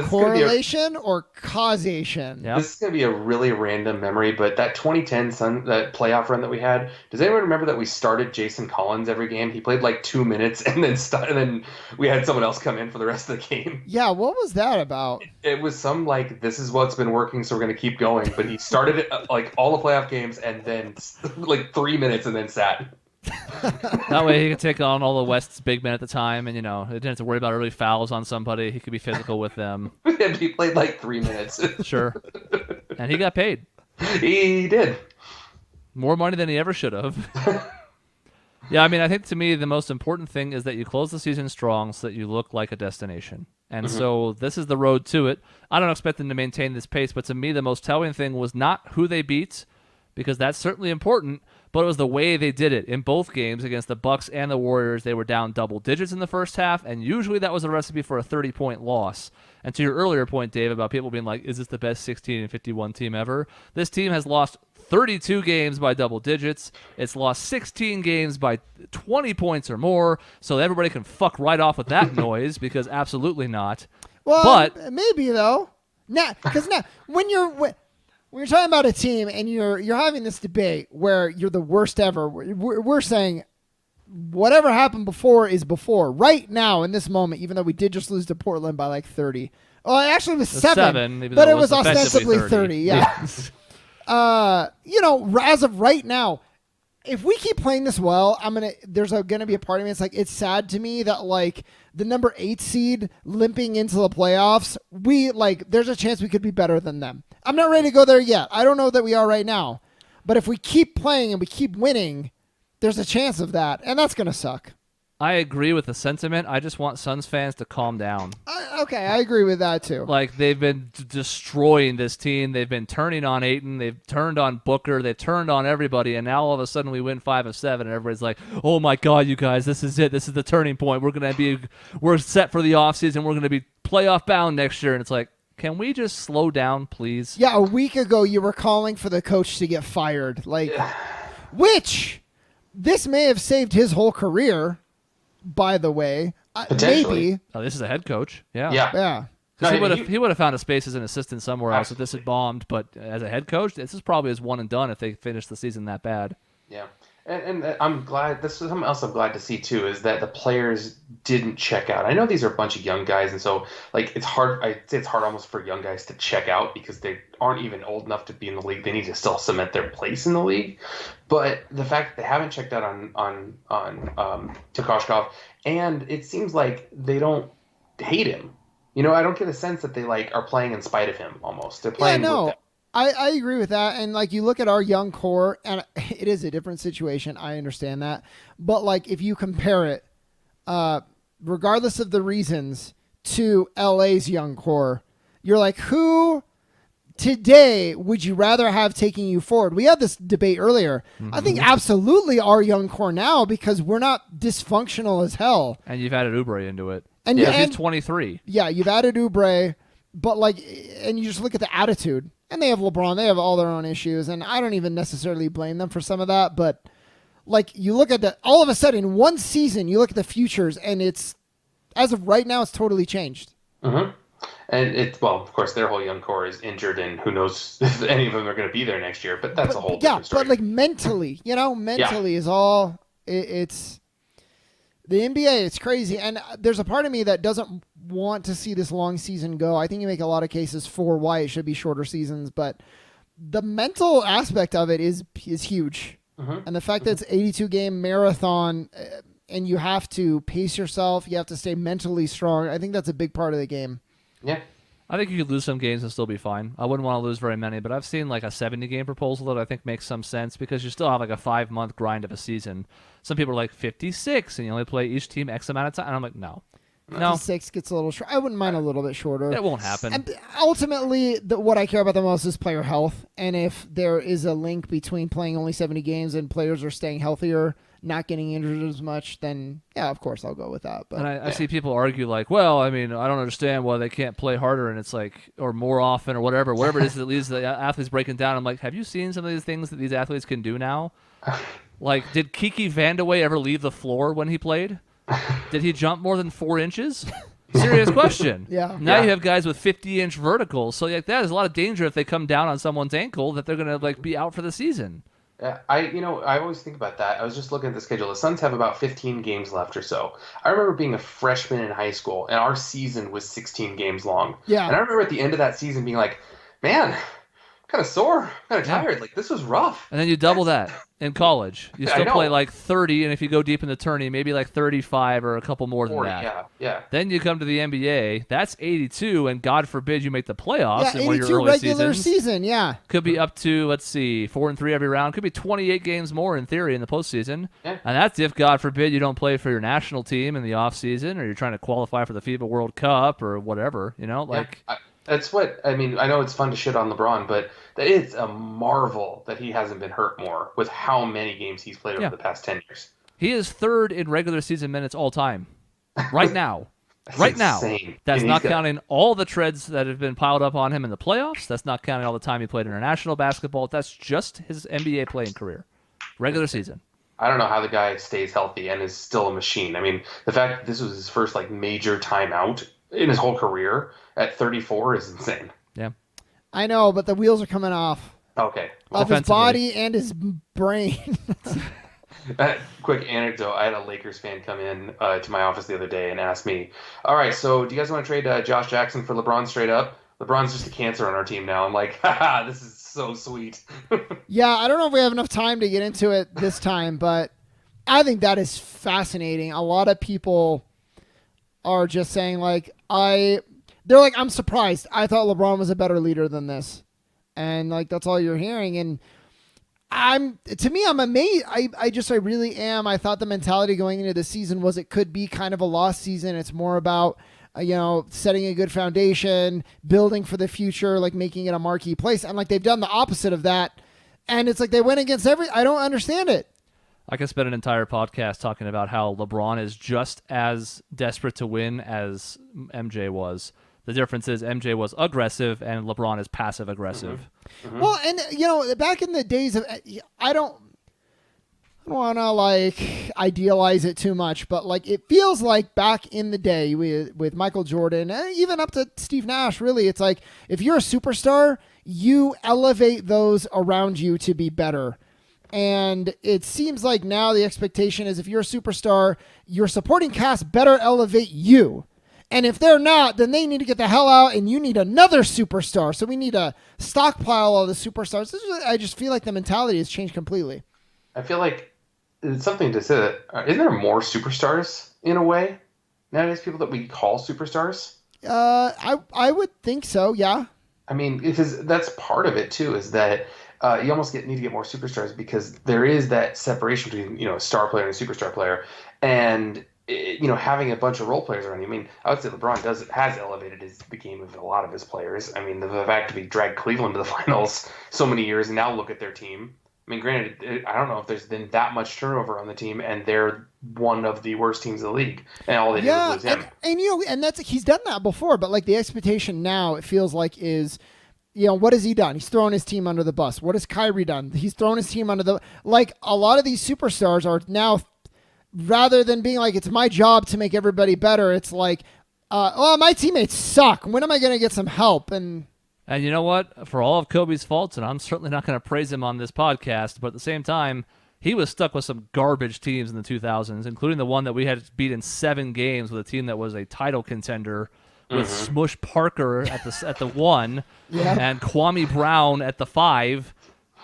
Correlation or causation? Yep. This is going to be a really random memory, but that 2010 that playoff run that we had, does anyone remember that we started Jason Collins every game? He played like 2 minutes and then we had someone else come in for the rest of the game. Yeah, what was that about? It was some like, this is what's been working, so we're going to keep going. But he started it like all the playoff games and then like 3 minutes and then sat. That way he could take on all the West's big men at the time, and he didn't have to worry about early fouls on somebody. He could be physical with them. He played like 3 minutes. Sure. And he got paid. He did. More money than he ever should have. Yeah, I mean, I think to me the most important thing is that you close the season strong so that you look like a destination. And so this is the road to it. I don't expect them to maintain this pace, but to me the most telling thing was not who they beat, because that's certainly important, but it was the way they did it. In both games against the Bucks and the Warriors, they were down double digits in the first half, and usually that was a recipe for a 30-point loss. And to your earlier point, Dave, about people being like, is this the best 16-51 team ever? This team has lost 32 games by double digits. It's lost 16 games by 20 points or more, so everybody can fuck right off with that noise, because absolutely not. Well, but maybe, though. Because now, when you're talking about a team and you're having this debate where you're the worst ever, we're saying whatever happened before is before. Right now, in this moment, even though we did just lose to Portland by like 30. Well, actually it was 7 but it was ostensibly 30. Yeah. As of right now, if we keep playing this well, there's gonna be a part of me. It's like, it's sad to me that like the number 8 seed limping into the playoffs, there's a chance we could be better than them. I'm not ready to go there yet. I don't know that we are right now, but if we keep playing and we keep winning, there's a chance of that, and that's gonna suck. I agree with the sentiment. I just want Suns fans to calm down. Okay, I agree with that too. Like, they've been destroying this team. They've been turning on Ayton. They've turned on Booker. They've turned on everybody. And now all of a sudden we win 5 of 7, and everybody's like, "Oh my God, you guys, this is it. This is the turning point. We're set for the offseason. We're gonna be playoff bound next year." And it's like, can we just slow down, please? Yeah, a week ago you were calling for the coach to get fired, which this may have saved his whole career. By the way, maybe. Oh, this is a head coach. Yeah. Yeah. No, he would have found a space as an assistant somewhere else if this had bombed. But as a head coach, this is probably his one and done if they finish the season that bad. Yeah. And I'm glad, this is something else I'm glad to see too, is that the players didn't check out. I know these are a bunch of young guys, and so like it's hard. I'd say it's hard almost for young guys to check out because they aren't even old enough to be in the league. They need to still cement their place in the league. But the fact that they haven't checked out on Kokoshkov, and it seems like they don't hate him. I don't get a sense that they are playing in spite of him. Almost, they're playing. Yeah, no. With him. I agree with that. And like you look at our young core, and it is a different situation. I understand that. But like if you compare it, regardless of the reasons, to LA's young core, you're like, who today would you rather have taking you forward? We had this debate earlier. Mm-hmm. I think absolutely our young core now, because we're not dysfunctional as hell. And you've added Oubre into it. And he's 23. Yeah, you've added Oubre, but like, and you just look at the attitude. And they have LeBron. They have all their own issues, and I don't even necessarily blame them for some of that. But like, you look at all of a sudden in one season, you look at the futures, and it's, as of right now, it's totally changed. Mm-hmm. And of course, their whole young core is injured, and who knows if any of them are going to be there next year. But that's a whole different story. But like mentally, is all it's the NBA. It's crazy, and there's a part of me that doesn't want to see this long season go. I think you make a lot of cases for why it should be shorter seasons, but the mental aspect of it is huge. Mm-hmm. And the fact that it's 82 game marathon, and you have to pace yourself, you have to stay mentally strong. I think that's a big part of the game. Yeah. I think you could lose some games and still be fine. I wouldn't want to lose very many, but I've seen like a 70-game proposal that I think makes some sense, because you still have like a 5-month grind of a season. Some people are like 56, and you only play each team X amount of time. And I'm like, no. 56 gets a little short. I wouldn't mind a little bit shorter. It won't happen. And ultimately, what I care about the most is player health. And if there is a link between playing only 70 games and players are staying healthier, not getting injured as much, then yeah, of course I'll go with that. But and I see people argue like, well, I mean, I don't understand why they can't play harder, and it's like, or more often, or whatever it is that leads the athletes breaking down. I'm like, have you seen some of these things that these athletes can do now? Like, did Kiki Vandeweghe ever leave the floor when he played? Did he jump more than 4 inches? Serious question. Yeah. Now you have guys with 50-inch verticals, so like that is a lot of danger if they come down on someone's ankle that they're gonna like be out for the season. Yeah, I always think about that. I was just looking at the schedule. The Suns have about 15 games left or so. I remember being a freshman in high school, and our season was 16 games long. Yeah. And I remember at the end of that season being like, man, kind of sore, kind of tired. Like, this was rough. And then you double that in college. You still play like 30, and if you go deep in the tourney, maybe like 35 or a couple more 40, than that. Yeah. Then you come to the NBA. That's 82, and God forbid you make the playoffs in one of 82 your early regular seasons. Season, yeah. Could be up to, 4-3 every round. Could be 28 games more in theory in the postseason. Yeah. And that's if, God forbid, you don't play for your national team in the offseason, or you're trying to qualify for the FIBA World Cup or whatever, That's what I mean. I know it's fun to shit on LeBron, but it's a marvel that he hasn't been hurt more with how many games he's played over the past 10 years. He is third in regular season minutes all time. Right now. Insane. That's not counting all the treads that have been piled up on him in the playoffs. That's not counting all the time he played international basketball. That's just his NBA playing career. Regular season. I don't know how the guy stays healthy and is still a machine. I mean, the fact that this was his first major timeout in his whole career at 34 is insane. Yeah. I know, but the wheels are coming off. Okay. Of his body and his brain. Quick anecdote. I had a Lakers fan come in to my office the other day and ask me, all right, so do you guys want to trade Josh Jackson for LeBron straight up? LeBron's just a cancer on our team now. I'm like, haha, this is so sweet. Yeah, I don't know if we have enough time to get into it this time, but I think that is fascinating. A lot of people are just saying they're like, I'm surprised. I thought LeBron was a better leader than this. And that's all you're hearing. And I'm amazed. I really am. I thought the mentality going into the season was it could be kind of a lost season. It's more about, setting a good foundation, building for the future, making it a marquee place. And they've done the opposite of that. And it's they went against I don't understand it. I could spend an entire podcast talking about how LeBron is just as desperate to win as MJ was. The difference is MJ was aggressive and LeBron is passive aggressive. Mm-hmm. Well, and back in the days of, I don't want to idealize it too much, but it feels like back in the day with Michael Jordan, even up to Steve Nash, really, it's if you're a superstar, you elevate those around you to be better. And it seems like now the expectation is if you're a superstar, your supporting cast better elevate you. And if they're not, then they need to get the hell out and you need another superstar. So we need to stockpile all the superstars. I just feel like the mentality has changed completely. I feel like it's something to say that, isn't there more superstars in a way nowadays, people that we call superstars? I would think so, yeah. I mean, because that's part of it too, is that you almost need to get more superstars because there is that separation between a star player and a superstar player, and having a bunch of role players around you. I mean, I would say LeBron has elevated the game of a lot of his players. I mean, the fact that he dragged Cleveland to the finals so many years, and now look at their team. I mean, granted, I don't know if there's been that much turnover on the team, and they're one of the worst teams in the league, and all they did was lose him. And he's done that before, but like the expectation now, it feels like is, what has he done? He's thrown his team under the bus. What has Kyrie done? He's thrown his team under the a lot of these superstars are now, rather than being like it's my job to make everybody better, it's like, my teammates suck. When am I going to get some help? And you know what? For all of Kobe's faults, and I'm certainly not going to praise him on this podcast, but at the same time, he was stuck with some garbage teams in the 2000s, including the one that we had beat in 7 games with a team that was a title contender with Smush Parker at the 1 and Kwame Brown at the 5.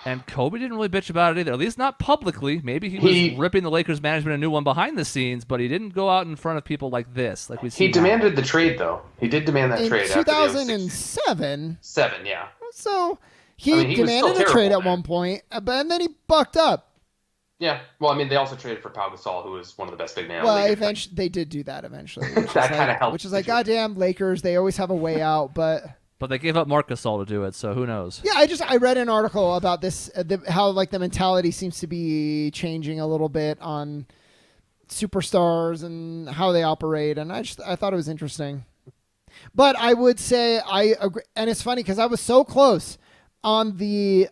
And Kobe didn't really bitch about it either, at least not publicly. Maybe he was ripping the Lakers management a new one behind the scenes, but he didn't go out in front of people like this. Like we see. He demanded the trade, though. He did demand that trade. In 2007? 7, yeah. So he demanded a trade at one point, and then he bucked up. Yeah. Well, I mean, they also traded for Pau Gasol, who was one of the best big men. Well, eventually they did do that eventually. That kind of helped. Which is like, goddamn Lakers, they always have a way out, but... But they gave up Marc Gasol to do it, so who knows? Yeah, I read an article about this, how like the mentality seems to be changing a little bit on superstars and how they operate, and I thought it was interesting. But I would say I agree, and it's funny because I was so close on the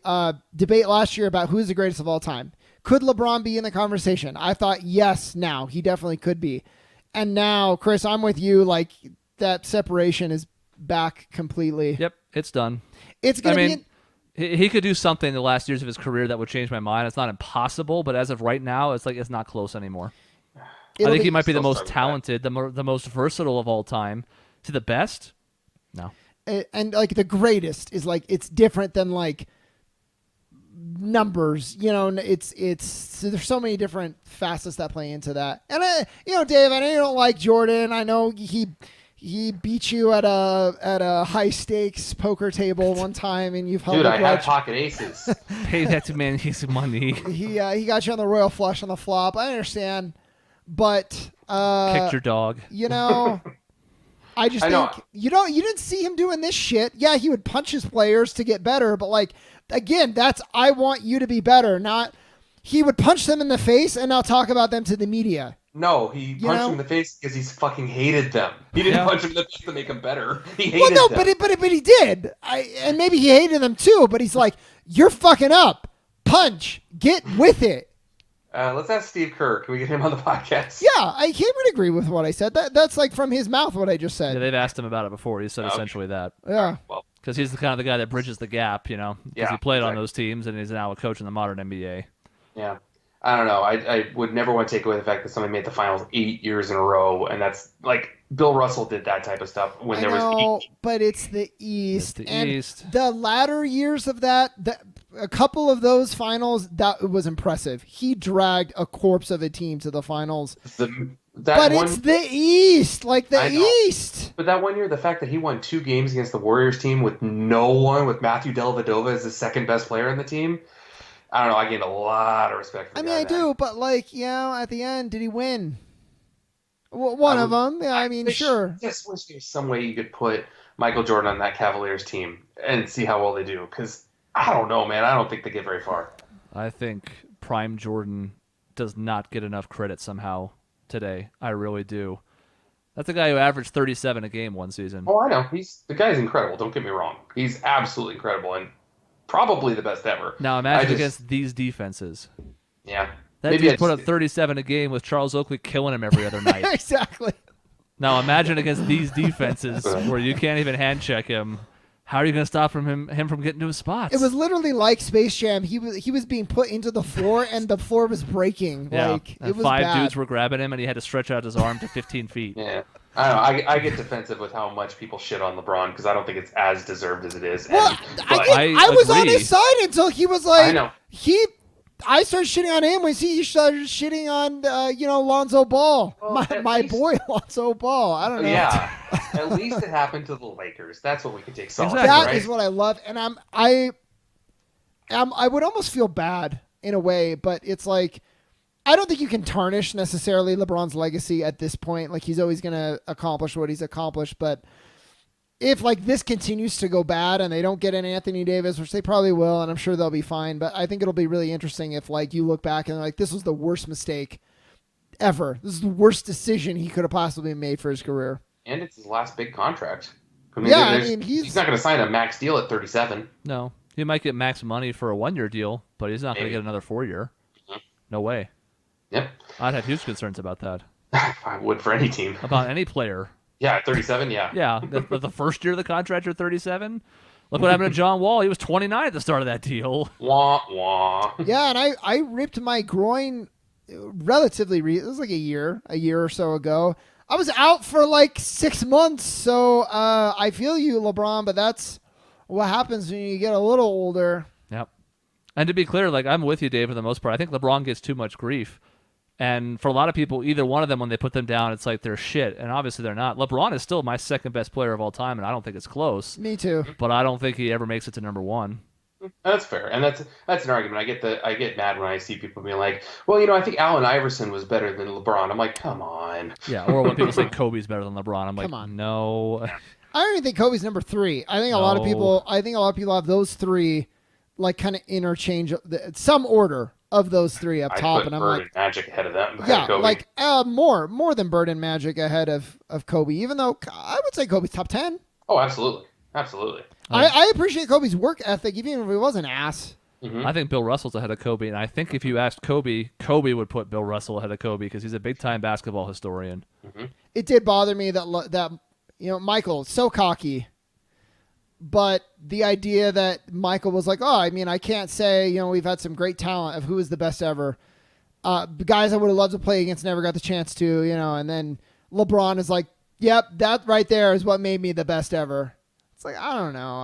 debate last year about who's the greatest of all time. Could LeBron be in the conversation? I thought yes. Now he definitely could be, and now Chris, I'm with you. Like that separation is back completely. Yep, it's done. It's gonna be. He could do something in the last years of his career that would change my mind. It's not impossible, but as of right now, it's not close anymore. I think he might be the most talented, the most versatile of all time. To the best, no. And like the greatest is like it's different than like numbers. It's there's so many different facets that play into that. And Dave, I know you don't like Jordan. I know he beat you at a high stakes poker table one time, and you've held Dude, a I grudge. had pocket aces. Pay that man his money. He got you on the royal flush on the flop. I understand, but kicked your dog. I just think you didn't see him doing this shit. Yeah, he would punch his players to get better, but like again, that's I want you to be better. Not he would punch them in the face and now talk about them to the media. No, he punched him in the face because he fucking hated them. He didn't punch him in the face to make them better. He hated them. But he did. And maybe he hated them too. But he's like, "You're fucking up. Punch. Get with it." Let's ask Steve Kerr. Can we get him on the podcast? Yeah, he would agree with what I said. That's like from his mouth what I just said. Yeah, they've asked him about it before. He said essentially that. Yeah. Well, because he's the kind of the guy that bridges the gap, because he played on those teams and he's now a coach in the modern NBA. Yeah. I don't know. I would never want to take away the fact that somebody made the finals 8 years in a row, and that's like Bill Russell did that type of stuff when there was 8. But it's the East. It's the East. The latter years of that, a couple of those finals, that was impressive. He dragged a corpse of a team to the finals. It's the East, like the East. But that one year, the fact that he won 2 games against the Warriors team with no one, with Matthew Dellavedova as the second best player on the team. I don't know. I gained a lot of respect for the guy. I do, but at the end, did he win? One of them. Yeah, sure. I just wish there was some way you could put Michael Jordan on that Cavaliers team and see how well they do. Because I don't know, man. I don't think they get very far. I think prime Jordan does not get enough credit somehow today. I really do. That's a guy who averaged 37 a game one season. Oh, I know. The guy's incredible. Don't get me wrong. He's absolutely incredible. And probably the best ever. Now imagine against these defenses. Yeah. That dude put up 37 a game with Charles Oakley killing him every other night. Exactly. Now imagine against these defenses where you can't even hand check him. How are you going to stop him from getting to his spots? It was literally like Space Jam. He was being put into the floor, and the floor was breaking. Yeah. It was 5 bad. dudes were grabbing him, and he had to stretch out his arm to 15 feet. Yeah. I don't know. I get defensive with how much people shit on LeBron because I don't think it's as deserved as it is. Well, I was on his side until he was like, I started shitting on him when he started shitting on, Lonzo Ball. Well, my boy, Lonzo Ball. I don't know. Yeah. At least it happened to the Lakers. That's what we can take solace. That right? is what I love. And I would almost feel bad in a way, but it's like, I don't think you can tarnish necessarily LeBron's legacy at this point. Like, he's always going to accomplish what he's accomplished. But if, like, this continues to go bad and they don't get an Anthony Davis, which they probably will, and I'm sure they'll be fine. But I think it'll be really interesting if, like, you look back and, like, this was the worst mistake ever. This is the worst decision he could have possibly made for his career. And it's his last big contract. He's not going to sign a max deal at 37. No. He might get max money for a 1-year deal, but he's not going to get another 4-year. Mm-hmm. No way. Yep. I'd have huge concerns about that. I would for any team. About any player. Yeah, at 37, yeah. Yeah, the first year of the contract, you're 37. Look what happened to John Wall. He was 29 at the start of that deal. Wah, wah. Yeah, and I ripped my groin relatively it was like a year or so ago. I was out for like 6 months, so I feel you, LeBron, but that's what happens when you get a little older. Yep. And to be clear, like, I'm with you, Dave, for the most part. I think LeBron gets too much grief. And for a lot of people, either one of them, when they put them down, it's like they're shit. And obviously they're not. LeBron is still my second best player of all time, and I don't think it's close. Me too. But I don't think he ever makes it to number one. That's fair, and that's an argument. I get mad when I see people being like, "Well, I think Allen Iverson was better than LeBron." I'm like, "Come on." Yeah, or when people say Kobe's better than LeBron, I'm like, Come on. No. I don't even think Kobe's number 3. I think a lot of people have those three, like, kind of interchange some order of those three up top, and I'm Bird like, and Magic ahead of them. Yeah, Kobe. like more than Bird and Magic ahead of Kobe. Even though I would say Kobe's top 10. Oh, absolutely, absolutely. I appreciate Kobe's work ethic, even if he was an ass. Mm-hmm. I think Bill Russell's ahead of Kobe, and I think if you asked Kobe would put Bill Russell ahead of Kobe because he's a big-time basketball historian. Mm-hmm. It did bother me that Michael, so cocky, but the idea that Michael was like, oh, I can't say, we've had some great talent of who is the best ever. Guys I would have loved to play against never got the chance to, and then LeBron is like, yep, that right there is what made me the best ever. It's like, I don't know.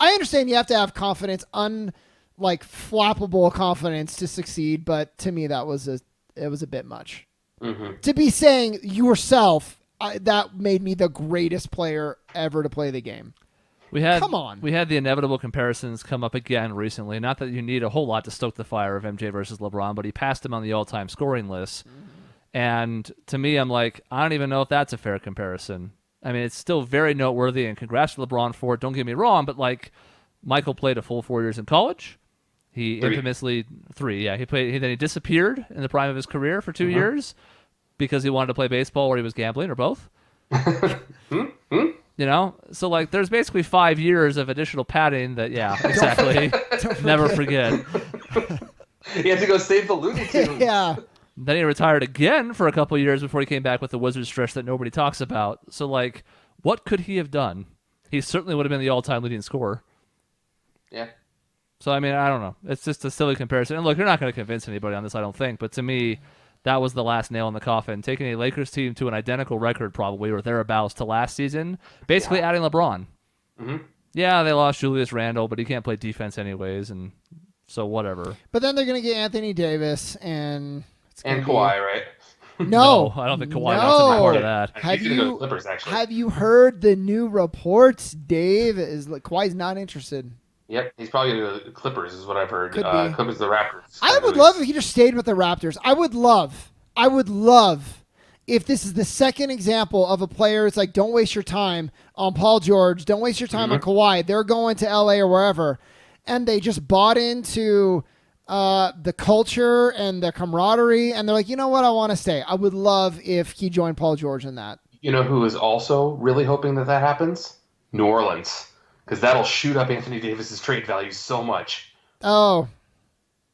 I understand you have to have confidence, flappable confidence to succeed, but to me that was a bit much. Mm-hmm. To be saying yourself, that made me the greatest player ever to play the game. Come on. We had the inevitable comparisons come up again recently. Not that you need a whole lot to stoke the fire of MJ versus LeBron, but he passed him on the all-time scoring list. Mm-hmm. And to me, I'm like, I don't even know if that's a fair comparison. I mean, it's still very noteworthy, and congrats to LeBron for it. Don't get me wrong, but Michael played a full 4 years in college. He infamously 3, yeah. Then he disappeared in the prime of his career for 2 years because he wanted to play baseball or he was gambling or both. So there's basically 5 years of additional padding that, yeah, exactly. Never forget. He had to go save the Looney Tunes. Yeah. Then he retired again for a couple of years before he came back with the Wizards stretch that nobody talks about. So, what could he have done? He certainly would have been the all-time leading scorer. Yeah. So, I don't know. It's just a silly comparison. And look, you're not going to convince anybody on this, I don't think. But to me, that was the last nail in the coffin. Taking a Lakers team to an identical record, probably, or thereabouts, to last season. Basically adding LeBron. Mm-hmm. Yeah, they lost Julius Randle, but he can't play defense anyways, and so whatever. But then they're going to get Anthony Davis and Kawhi, right? No, I don't think Kawhi wants to be part of that. He's going to go to Clippers, actually. Have you heard the new reports? Dave Kawhi's not interested. Yep, he's probably going to go to Clippers, is what I've heard. Could be. Clippers, the Raptors. I would love if he just stayed with the Raptors. I would love if this is the second example of a player. It's like, don't waste your time on Paul George. Don't waste your time on Kawhi. They're going to LA or wherever. And they just bought into the culture and the camaraderie. And they're like, you know what? I want to stay. I would love if he joined Paul George in that. You know who is also really hoping that happens? New Orleans. Because that'll shoot up Anthony Davis's trade value so much. Oh,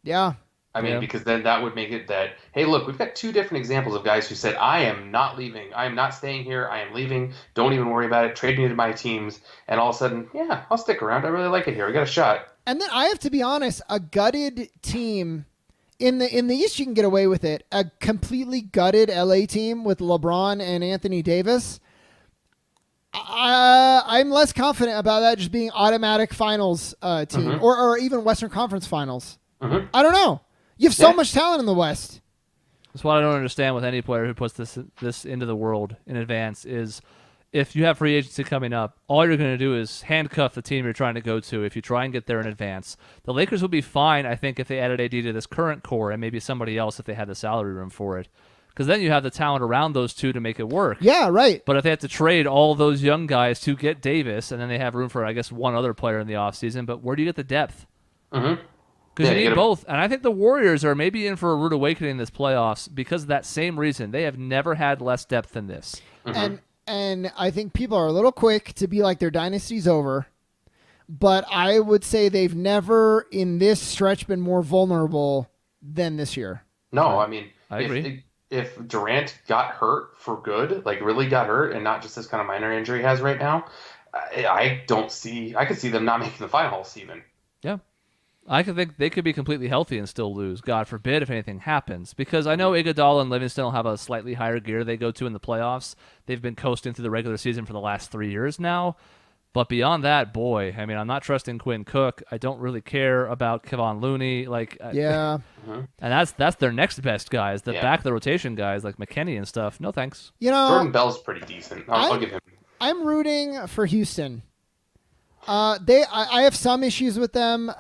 yeah. Because then that would make it that, hey, look, we've got 2 different examples of guys who said, I am not leaving. I am not staying here. I am leaving. Don't even worry about it. Trade me to my teams. And all of a sudden, yeah, I'll stick around. I really like it here. We got a shot. And then I have to be honest, a gutted team in the East, you can get away with it. A completely gutted LA team with LeBron and Anthony Davis. I'm less confident about that just being automatic finals team or even Western Conference finals. Mm-hmm. I don't know. You have so much talent in the West. That's what I don't understand with any player who puts this into the world in advance is if you have free agency coming up, all you're going to do is handcuff the team you're trying to go to if you try and get there in advance. The Lakers would be fine, I think, if they added AD to this current core and maybe somebody else if they had the salary room for it. Because then you have the talent around those two to make it work. Yeah, right. But if they have to trade all those young guys to get Davis, and then they have room for, I guess, one other player in the offseason, but where do you get the depth? Mm-hmm. Because you need both. And I think the Warriors are maybe in for a rude awakening in this playoffs because of that same reason. They have never had less depth than this. Mm-hmm. And I think people are a little quick to be like their dynasty's over. But I would say they've never in this stretch been more vulnerable than this year. No, I mean, I agree. If Durant got hurt for good, like really got hurt, and not just this kind of minor injury he has right now, I could see them not making the finals even. Yeah. I could think they could be completely healthy and still lose. God forbid if anything happens. Because I know Iguodala and Livingston will have a slightly higher gear they go to in the playoffs. They've been coasting through the regular season for the last 3 years now. But beyond that, boy, I mean, I'm not trusting Quinn Cook. I don't really care about Kevon Looney. Yeah. And that's their next best guys. The back of the rotation guys like McKinney and stuff. No thanks. Jordan Bell's pretty decent. I'll give him. I'm rooting for Houston. I have some issues with them.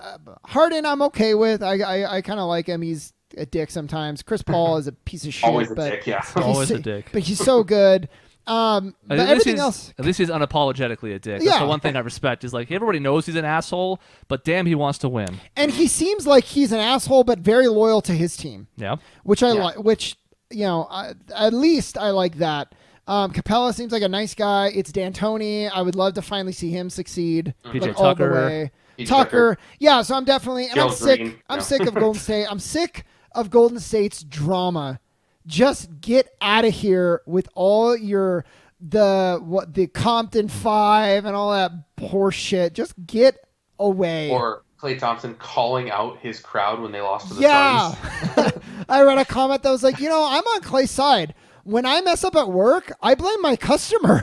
Harden, I'm okay with. I kind of like him. He's a dick sometimes. Chris Paul is a piece of shit. Always a dick, yeah. Always a dick. But he's so good. But everything else, at least he's unapologetically a dick. That's the one thing I respect. Is like everybody knows he's an asshole, but damn, he wants to win. And he seems like he's an asshole, but very loyal to his team. Yeah, which I like. Which at least I like that. Capella seems like a nice guy. It's D'Antoni. I would love to finally see him succeed. PJ all the way. Tucker. Yeah, so I'm definitely. And I'm sick. I'm sick of Golden State. I'm sick of Golden State's drama. Just get out of here with all your the Compton 5 and all that horse shit. Just get away. Or Klay Thompson calling out his crowd when they lost to the Suns. I read a comment that was like, I'm on Klay's side. When I mess up at work, I blame my customer,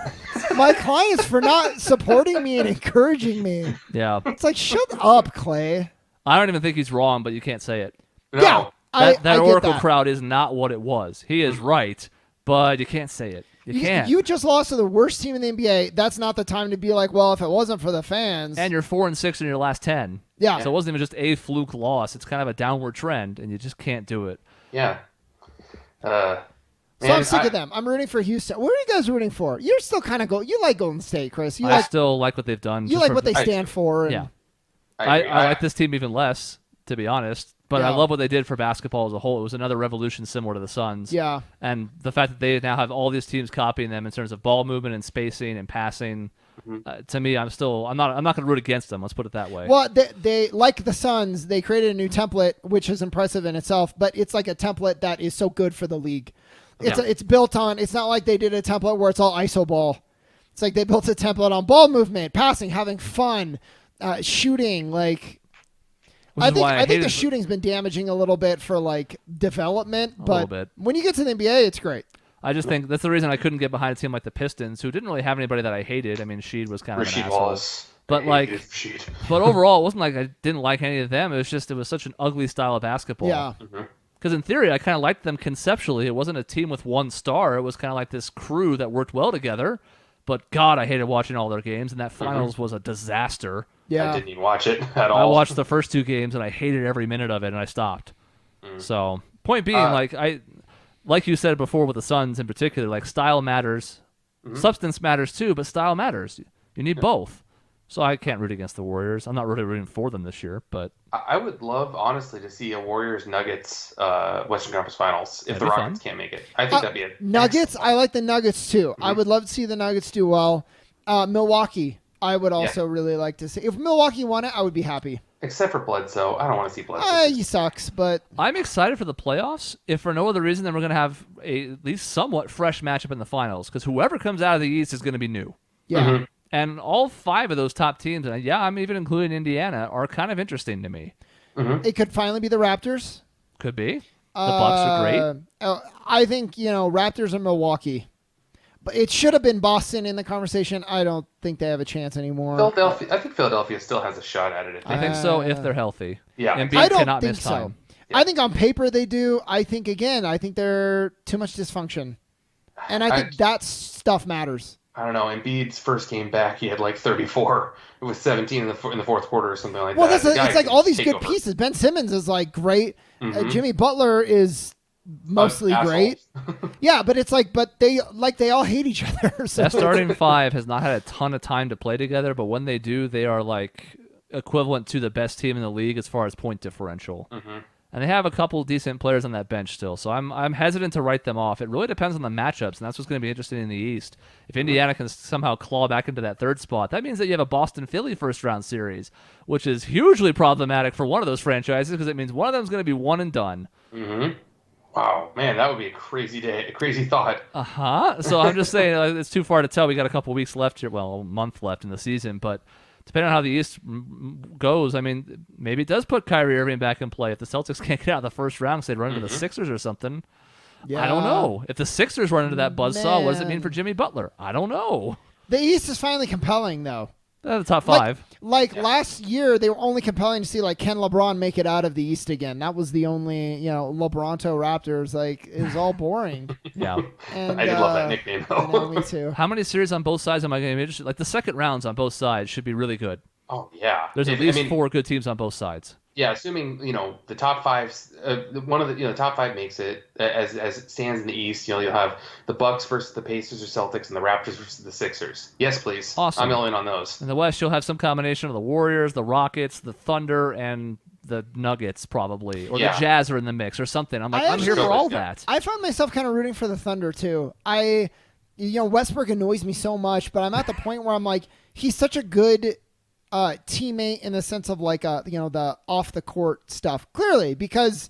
my clients for not supporting me and encouraging me. Yeah. It's like, shut up, Klay. I don't even think he's wrong, but you can't say it. No. Yeah. That Oracle crowd is not what it was. He is right, but you can't say it. You can't. You just lost to the worst team in the NBA. That's not the time to be like, well, if it wasn't for the fans. And you're 4-6 in your last 10. Yeah. So it wasn't even just a fluke loss. It's kind of a downward trend, and you just can't do it. Yeah. So I'm sick of them. I'm rooting for Houston. What are you guys rooting for? You're still kind of you like Golden State, Chris. I still like what they've done. You like what they stand for. And yeah. I like this team even less, to be honest. But I love what they did for basketball as a whole. It was another revolution similar to the Suns. Yeah. And the fact that they now have all these teams copying them in terms of ball movement and spacing and passing, to me, I'm not going to root against them. Let's put it that way. Well, they like the Suns, they created a new template, which is impressive in itself. But it's like a template that is so good for the league. It's built on. It's not like they did a template where it's all iso ball. It's like they built a template on ball movement, passing, having fun, shooting, like. I think the shooting's been damaging a little bit for like development, but when you get to the NBA, it's great. I just think that's the reason I couldn't get behind a team like the Pistons, who didn't really have anybody that I hated. I mean, Sheed was kind of an asshole. But but overall, it wasn't like I didn't like any of them. It was such an ugly style of basketball. Yeah. Because in theory, I kind of liked them conceptually. It wasn't a team with one star. It was kind of like this crew that worked well together. But God, I hated watching all their games, and that finals was a disaster. Yeah. I didn't even watch it at all. I watched the first 2 games, and I hated every minute of it, and I stopped. So, point being, like you said before with the Suns in particular, like style matters. Substance matters too, but style matters. You need both. So I can't root against the Warriors. I'm not really rooting for them this year, but I would love, honestly, to see a Warriors-Nuggets Western Conference Finals if the Rockets can't make it. I think that'd be Nuggets. I like the Nuggets too. I would love to see the Nuggets do well. Milwaukee, I would also really like to see. If Milwaukee won it, I would be happy. Except for Bledsoe. I don't want to see Bledsoe. He sucks, but I'm excited for the playoffs. If for no other reason than we're going to have at least somewhat fresh matchup in the finals, because whoever comes out of the East is going to be new. Yeah. And all 5 of those top teams, and I'm even including Indiana, are kind of interesting to me. It could finally be the Raptors. Could be. The Bucks are great. I think, Raptors and Milwaukee. But it should have been Boston in the conversation. I don't think they have a chance anymore. I think Philadelphia still has a shot at it. I think so if they're healthy. Yeah. Embiid I don't cannot think miss so. time. Yeah. I think on paper they do. I think they're too much dysfunction. And I think that stuff matters. I don't know. Embiid's first game back, he had like 34. It was 17 in the fourth quarter or something like that. Well, it's like all these good pieces. Ben Simmons is like great. Jimmy Butler is mostly great. Yeah, but it's like, they all hate each other. So that starting five has not had a ton of time to play together, but when they do, they are like equivalent to the best team in the league as far as point differential. And they have a couple decent players on that bench still, so I'm hesitant to write them off. It really depends on the matchups, and that's what's going to be interesting in the East. If Indiana can somehow claw back into that third spot, that means that you have a Boston-Philly first-round series, which is hugely problematic for one of those franchises because it means one of them is going to be one and done. Wow, man, that would be a crazy day, a crazy thought. So I'm just saying it's too far to tell. We got a couple weeks left here, well, a month left in the season, but depending on how the East goes, I mean, maybe it does put Kyrie Irving back in play. If the Celtics can't get out of the first round, say run into the Sixers or something, I don't know. If the Sixers run into that buzzsaw, what does it mean for Jimmy Butler? I don't know. The East is finally compelling, though. The top five. Last year, they were only compelling to see, can LeBron make it out of the East again? That was the only, LeBronto Raptors. It was all boring. Yeah. And, I did love that nickname, though. I know, me too. How many series on both sides am I going to be interested? The second rounds on both sides should be really good. Oh, yeah. There's at least 4 good teams on both sides. Yeah, assuming, the top five, one of the, top five makes it as it stands in the East, you'll have the Bucks versus the Pacers or Celtics and the Raptors versus the Sixers. Yes, please. Awesome. I'm all in on those. In the West, you'll have some combination of the Warriors, the Rockets, the Thunder, and the Nuggets probably, or the Jazz are in the mix or something. I'm here for all that. I found myself kind of rooting for the Thunder too. Westbrook annoys me so much, but I'm at the point where I'm like, he's such a good teammate in the sense of the off the court stuff, clearly, because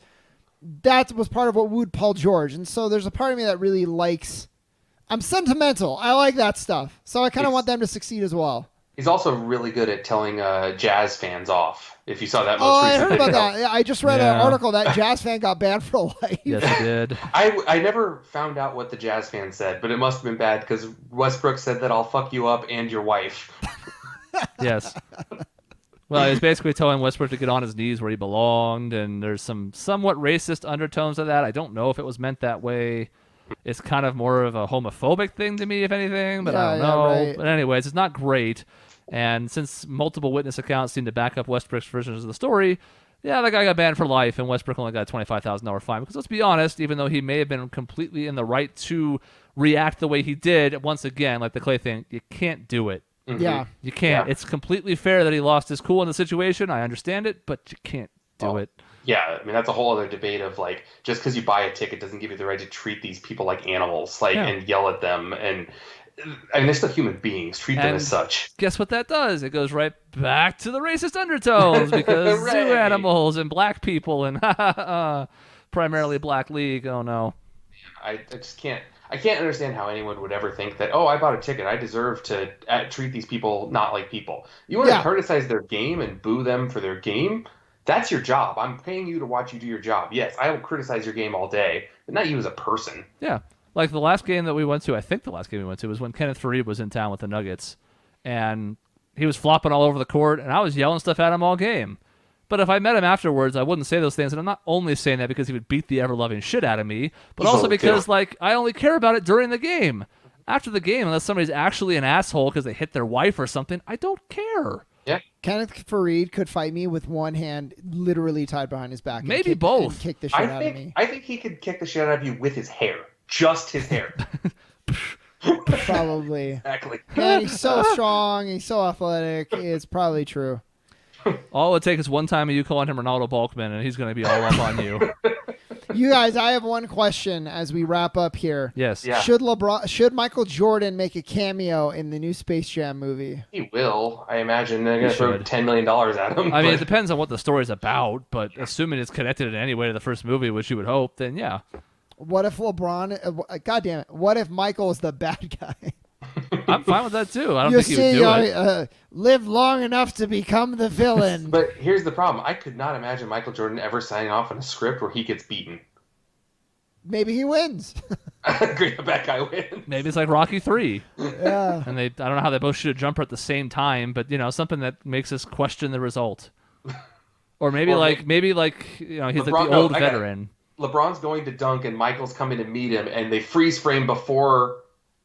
that was part of what wooed Paul George. And so there's a part of me that really likes, I'm sentimental. I like that stuff. So I kind of want them to succeed as well. He's also really good at telling Jazz fans off. If you saw that most recent video. I heard about that. Yeah, I just read an article that Jazz fan got banned for life. Yes, he did. I never found out what the Jazz fan said, but it must have been bad because Westbrook said that I'll fuck you up and your wife. Yes. Well, he's basically telling Westbrook to get on his knees where he belonged, and there's some somewhat racist undertones to that. I don't know if it was meant that way. It's kind of more of a homophobic thing to me, if anything, but I don't know. Right. But anyways, it's not great. And since multiple witness accounts seem to back up Westbrook's versions of the story, that guy got banned for life, and Westbrook only got a $25,000 fine. Because let's be honest, even though he may have been completely in the right to react the way he did, once again, like the Clay thing, you can't do it. Yeah. You can't. Yeah. It's completely fair that he lost his cool in the situation. I understand it, but you can't do it. Yeah, I mean, that's a whole other debate of, just because you buy a ticket doesn't give you the right to treat these people like animals, and yell at them. And they're still human beings. Treat them as such. Guess what that does? It goes right back to the racist undertones because zoo animals and black people and primarily black league. Oh, no. I just can't. I can't understand how anyone would ever think that, I bought a ticket, I deserve to treat these people not like people. You want to criticize their game and boo them for their game? That's your job. I'm paying you to watch you do your job. Yes, I will criticize your game all day, but not you as a person. Yeah. Like the last game that we went to, I think the last game we went to was when Kenneth Faried was in town with the Nuggets, and he was flopping all over the court, and I was yelling stuff at him all game. But if I met him afterwards, I wouldn't say those things. And I'm not only saying that because he would beat the ever-loving shit out of me, but also because, I only care about it during the game. After the game, unless somebody's actually an asshole because they hit their wife or something, I don't care. Yeah. Kenneth Faried could fight me with one hand literally tied behind his back. Maybe both. And kick the shit out of me. I think he could kick the shit out of you with his hair. Just his hair. Probably. Exactly. Man, he's so strong. He's so athletic. It's probably true. All it would take is one time of you calling him Ronaldo Balkman, and he's going to be all up on you. You guys, I have one question as we wrap up here. Yes. Yeah. Should Michael Jordan make a cameo in the new Space Jam movie? He will. I imagine they're going to throw $10 million at him. I mean, it depends on what the story's about, but assuming it's connected in any way to the first movie, which you would hope, then yeah. What if LeBron? God damn it! What if Michael is the bad guy? I'm fine with that too. I don't think he would do it. Live long enough to become the villain. But here's the problem: I could not imagine Michael Jordan ever signing off on a script where he gets beaten. maybe he wins. Great, that guy wins. Maybe it's like Rocky 3. Yeah. And I don't know how they both shoot a jumper at the same time, but something that makes us question the result. Or maybe he's like the old veteran. LeBron's going to dunk and Michael's coming to meet him, and they freeze frame before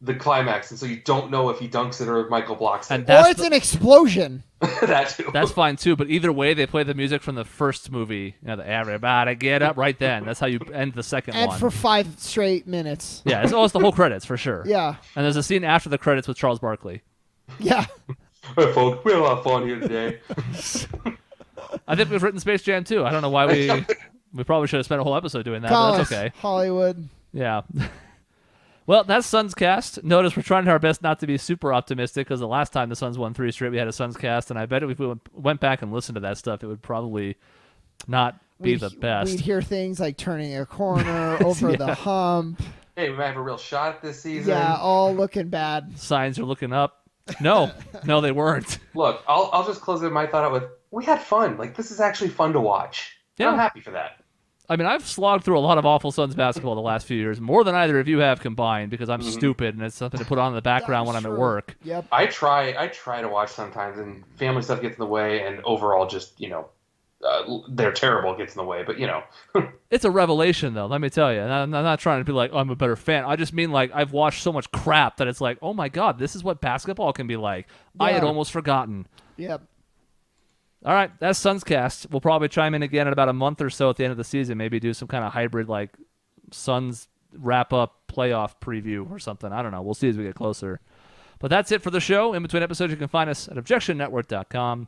the climax, and so you don't know if he dunks it or if Michael blocks it. Or it's an explosion. That too. That's fine too, but either way, they play the music from the first movie. The everybody get up right then. That's how you end the second one. And for 5 straight minutes. Yeah, it's almost the whole credits for sure. Yeah. And there's a scene after the credits with Charles Barkley. Yeah. Hey folks, we had a lot of fun here today. I think we've written Space Jam too. I don't know why we probably should have spent a whole episode doing that, but that's okay. Hollywood. Yeah. Well, that's Suns cast. Notice we're trying our best not to be super optimistic because the last time the Suns won 3 straight, we had a Suns cast, and I bet if we went back and listened to that stuff, it would probably not be the best. We'd hear things like turning a corner, over the hump. Hey, we might have a real shot this season. Yeah, all looking bad. Signs are looking up. No, they weren't. Look, I'll just close my thought out with, we had fun. Like, this is actually fun to watch. Yeah. I'm happy for that. I mean, I've slogged through a lot of awful Suns basketball the last few years, more than either of you have combined, because I'm stupid and it's something to put on in the background when I'm at work. Yep. I try to watch sometimes, and family stuff gets in the way, and overall just, they're terrible gets in the way, but It's a revelation, though, let me tell you. And I'm not trying to be like, oh, I'm a better fan. I just mean, like, I've watched so much crap that it's like, oh my God, this is what basketball can be like. Yeah. I had almost forgotten. Yep. All right, that's Suns cast. We'll probably chime in again in about a month or so at the end of the season. Maybe do some kind of hybrid, like, Suns wrap-up playoff preview or something. I don't know. We'll see as we get closer. But that's it for the show. In between episodes, you can find us at ObjectionNetwork.com,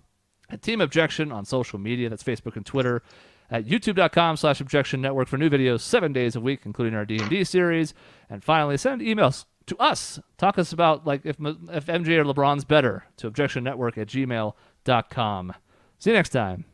at Team Objection on social media. That's Facebook and Twitter. At YouTube.com/Objection Network for new videos 7 days a week, including our D&D series. And finally, send emails to us. Talk us about, like, if MJ or LeBron's better to ObjectionNetwork@gmail.com. See you next time.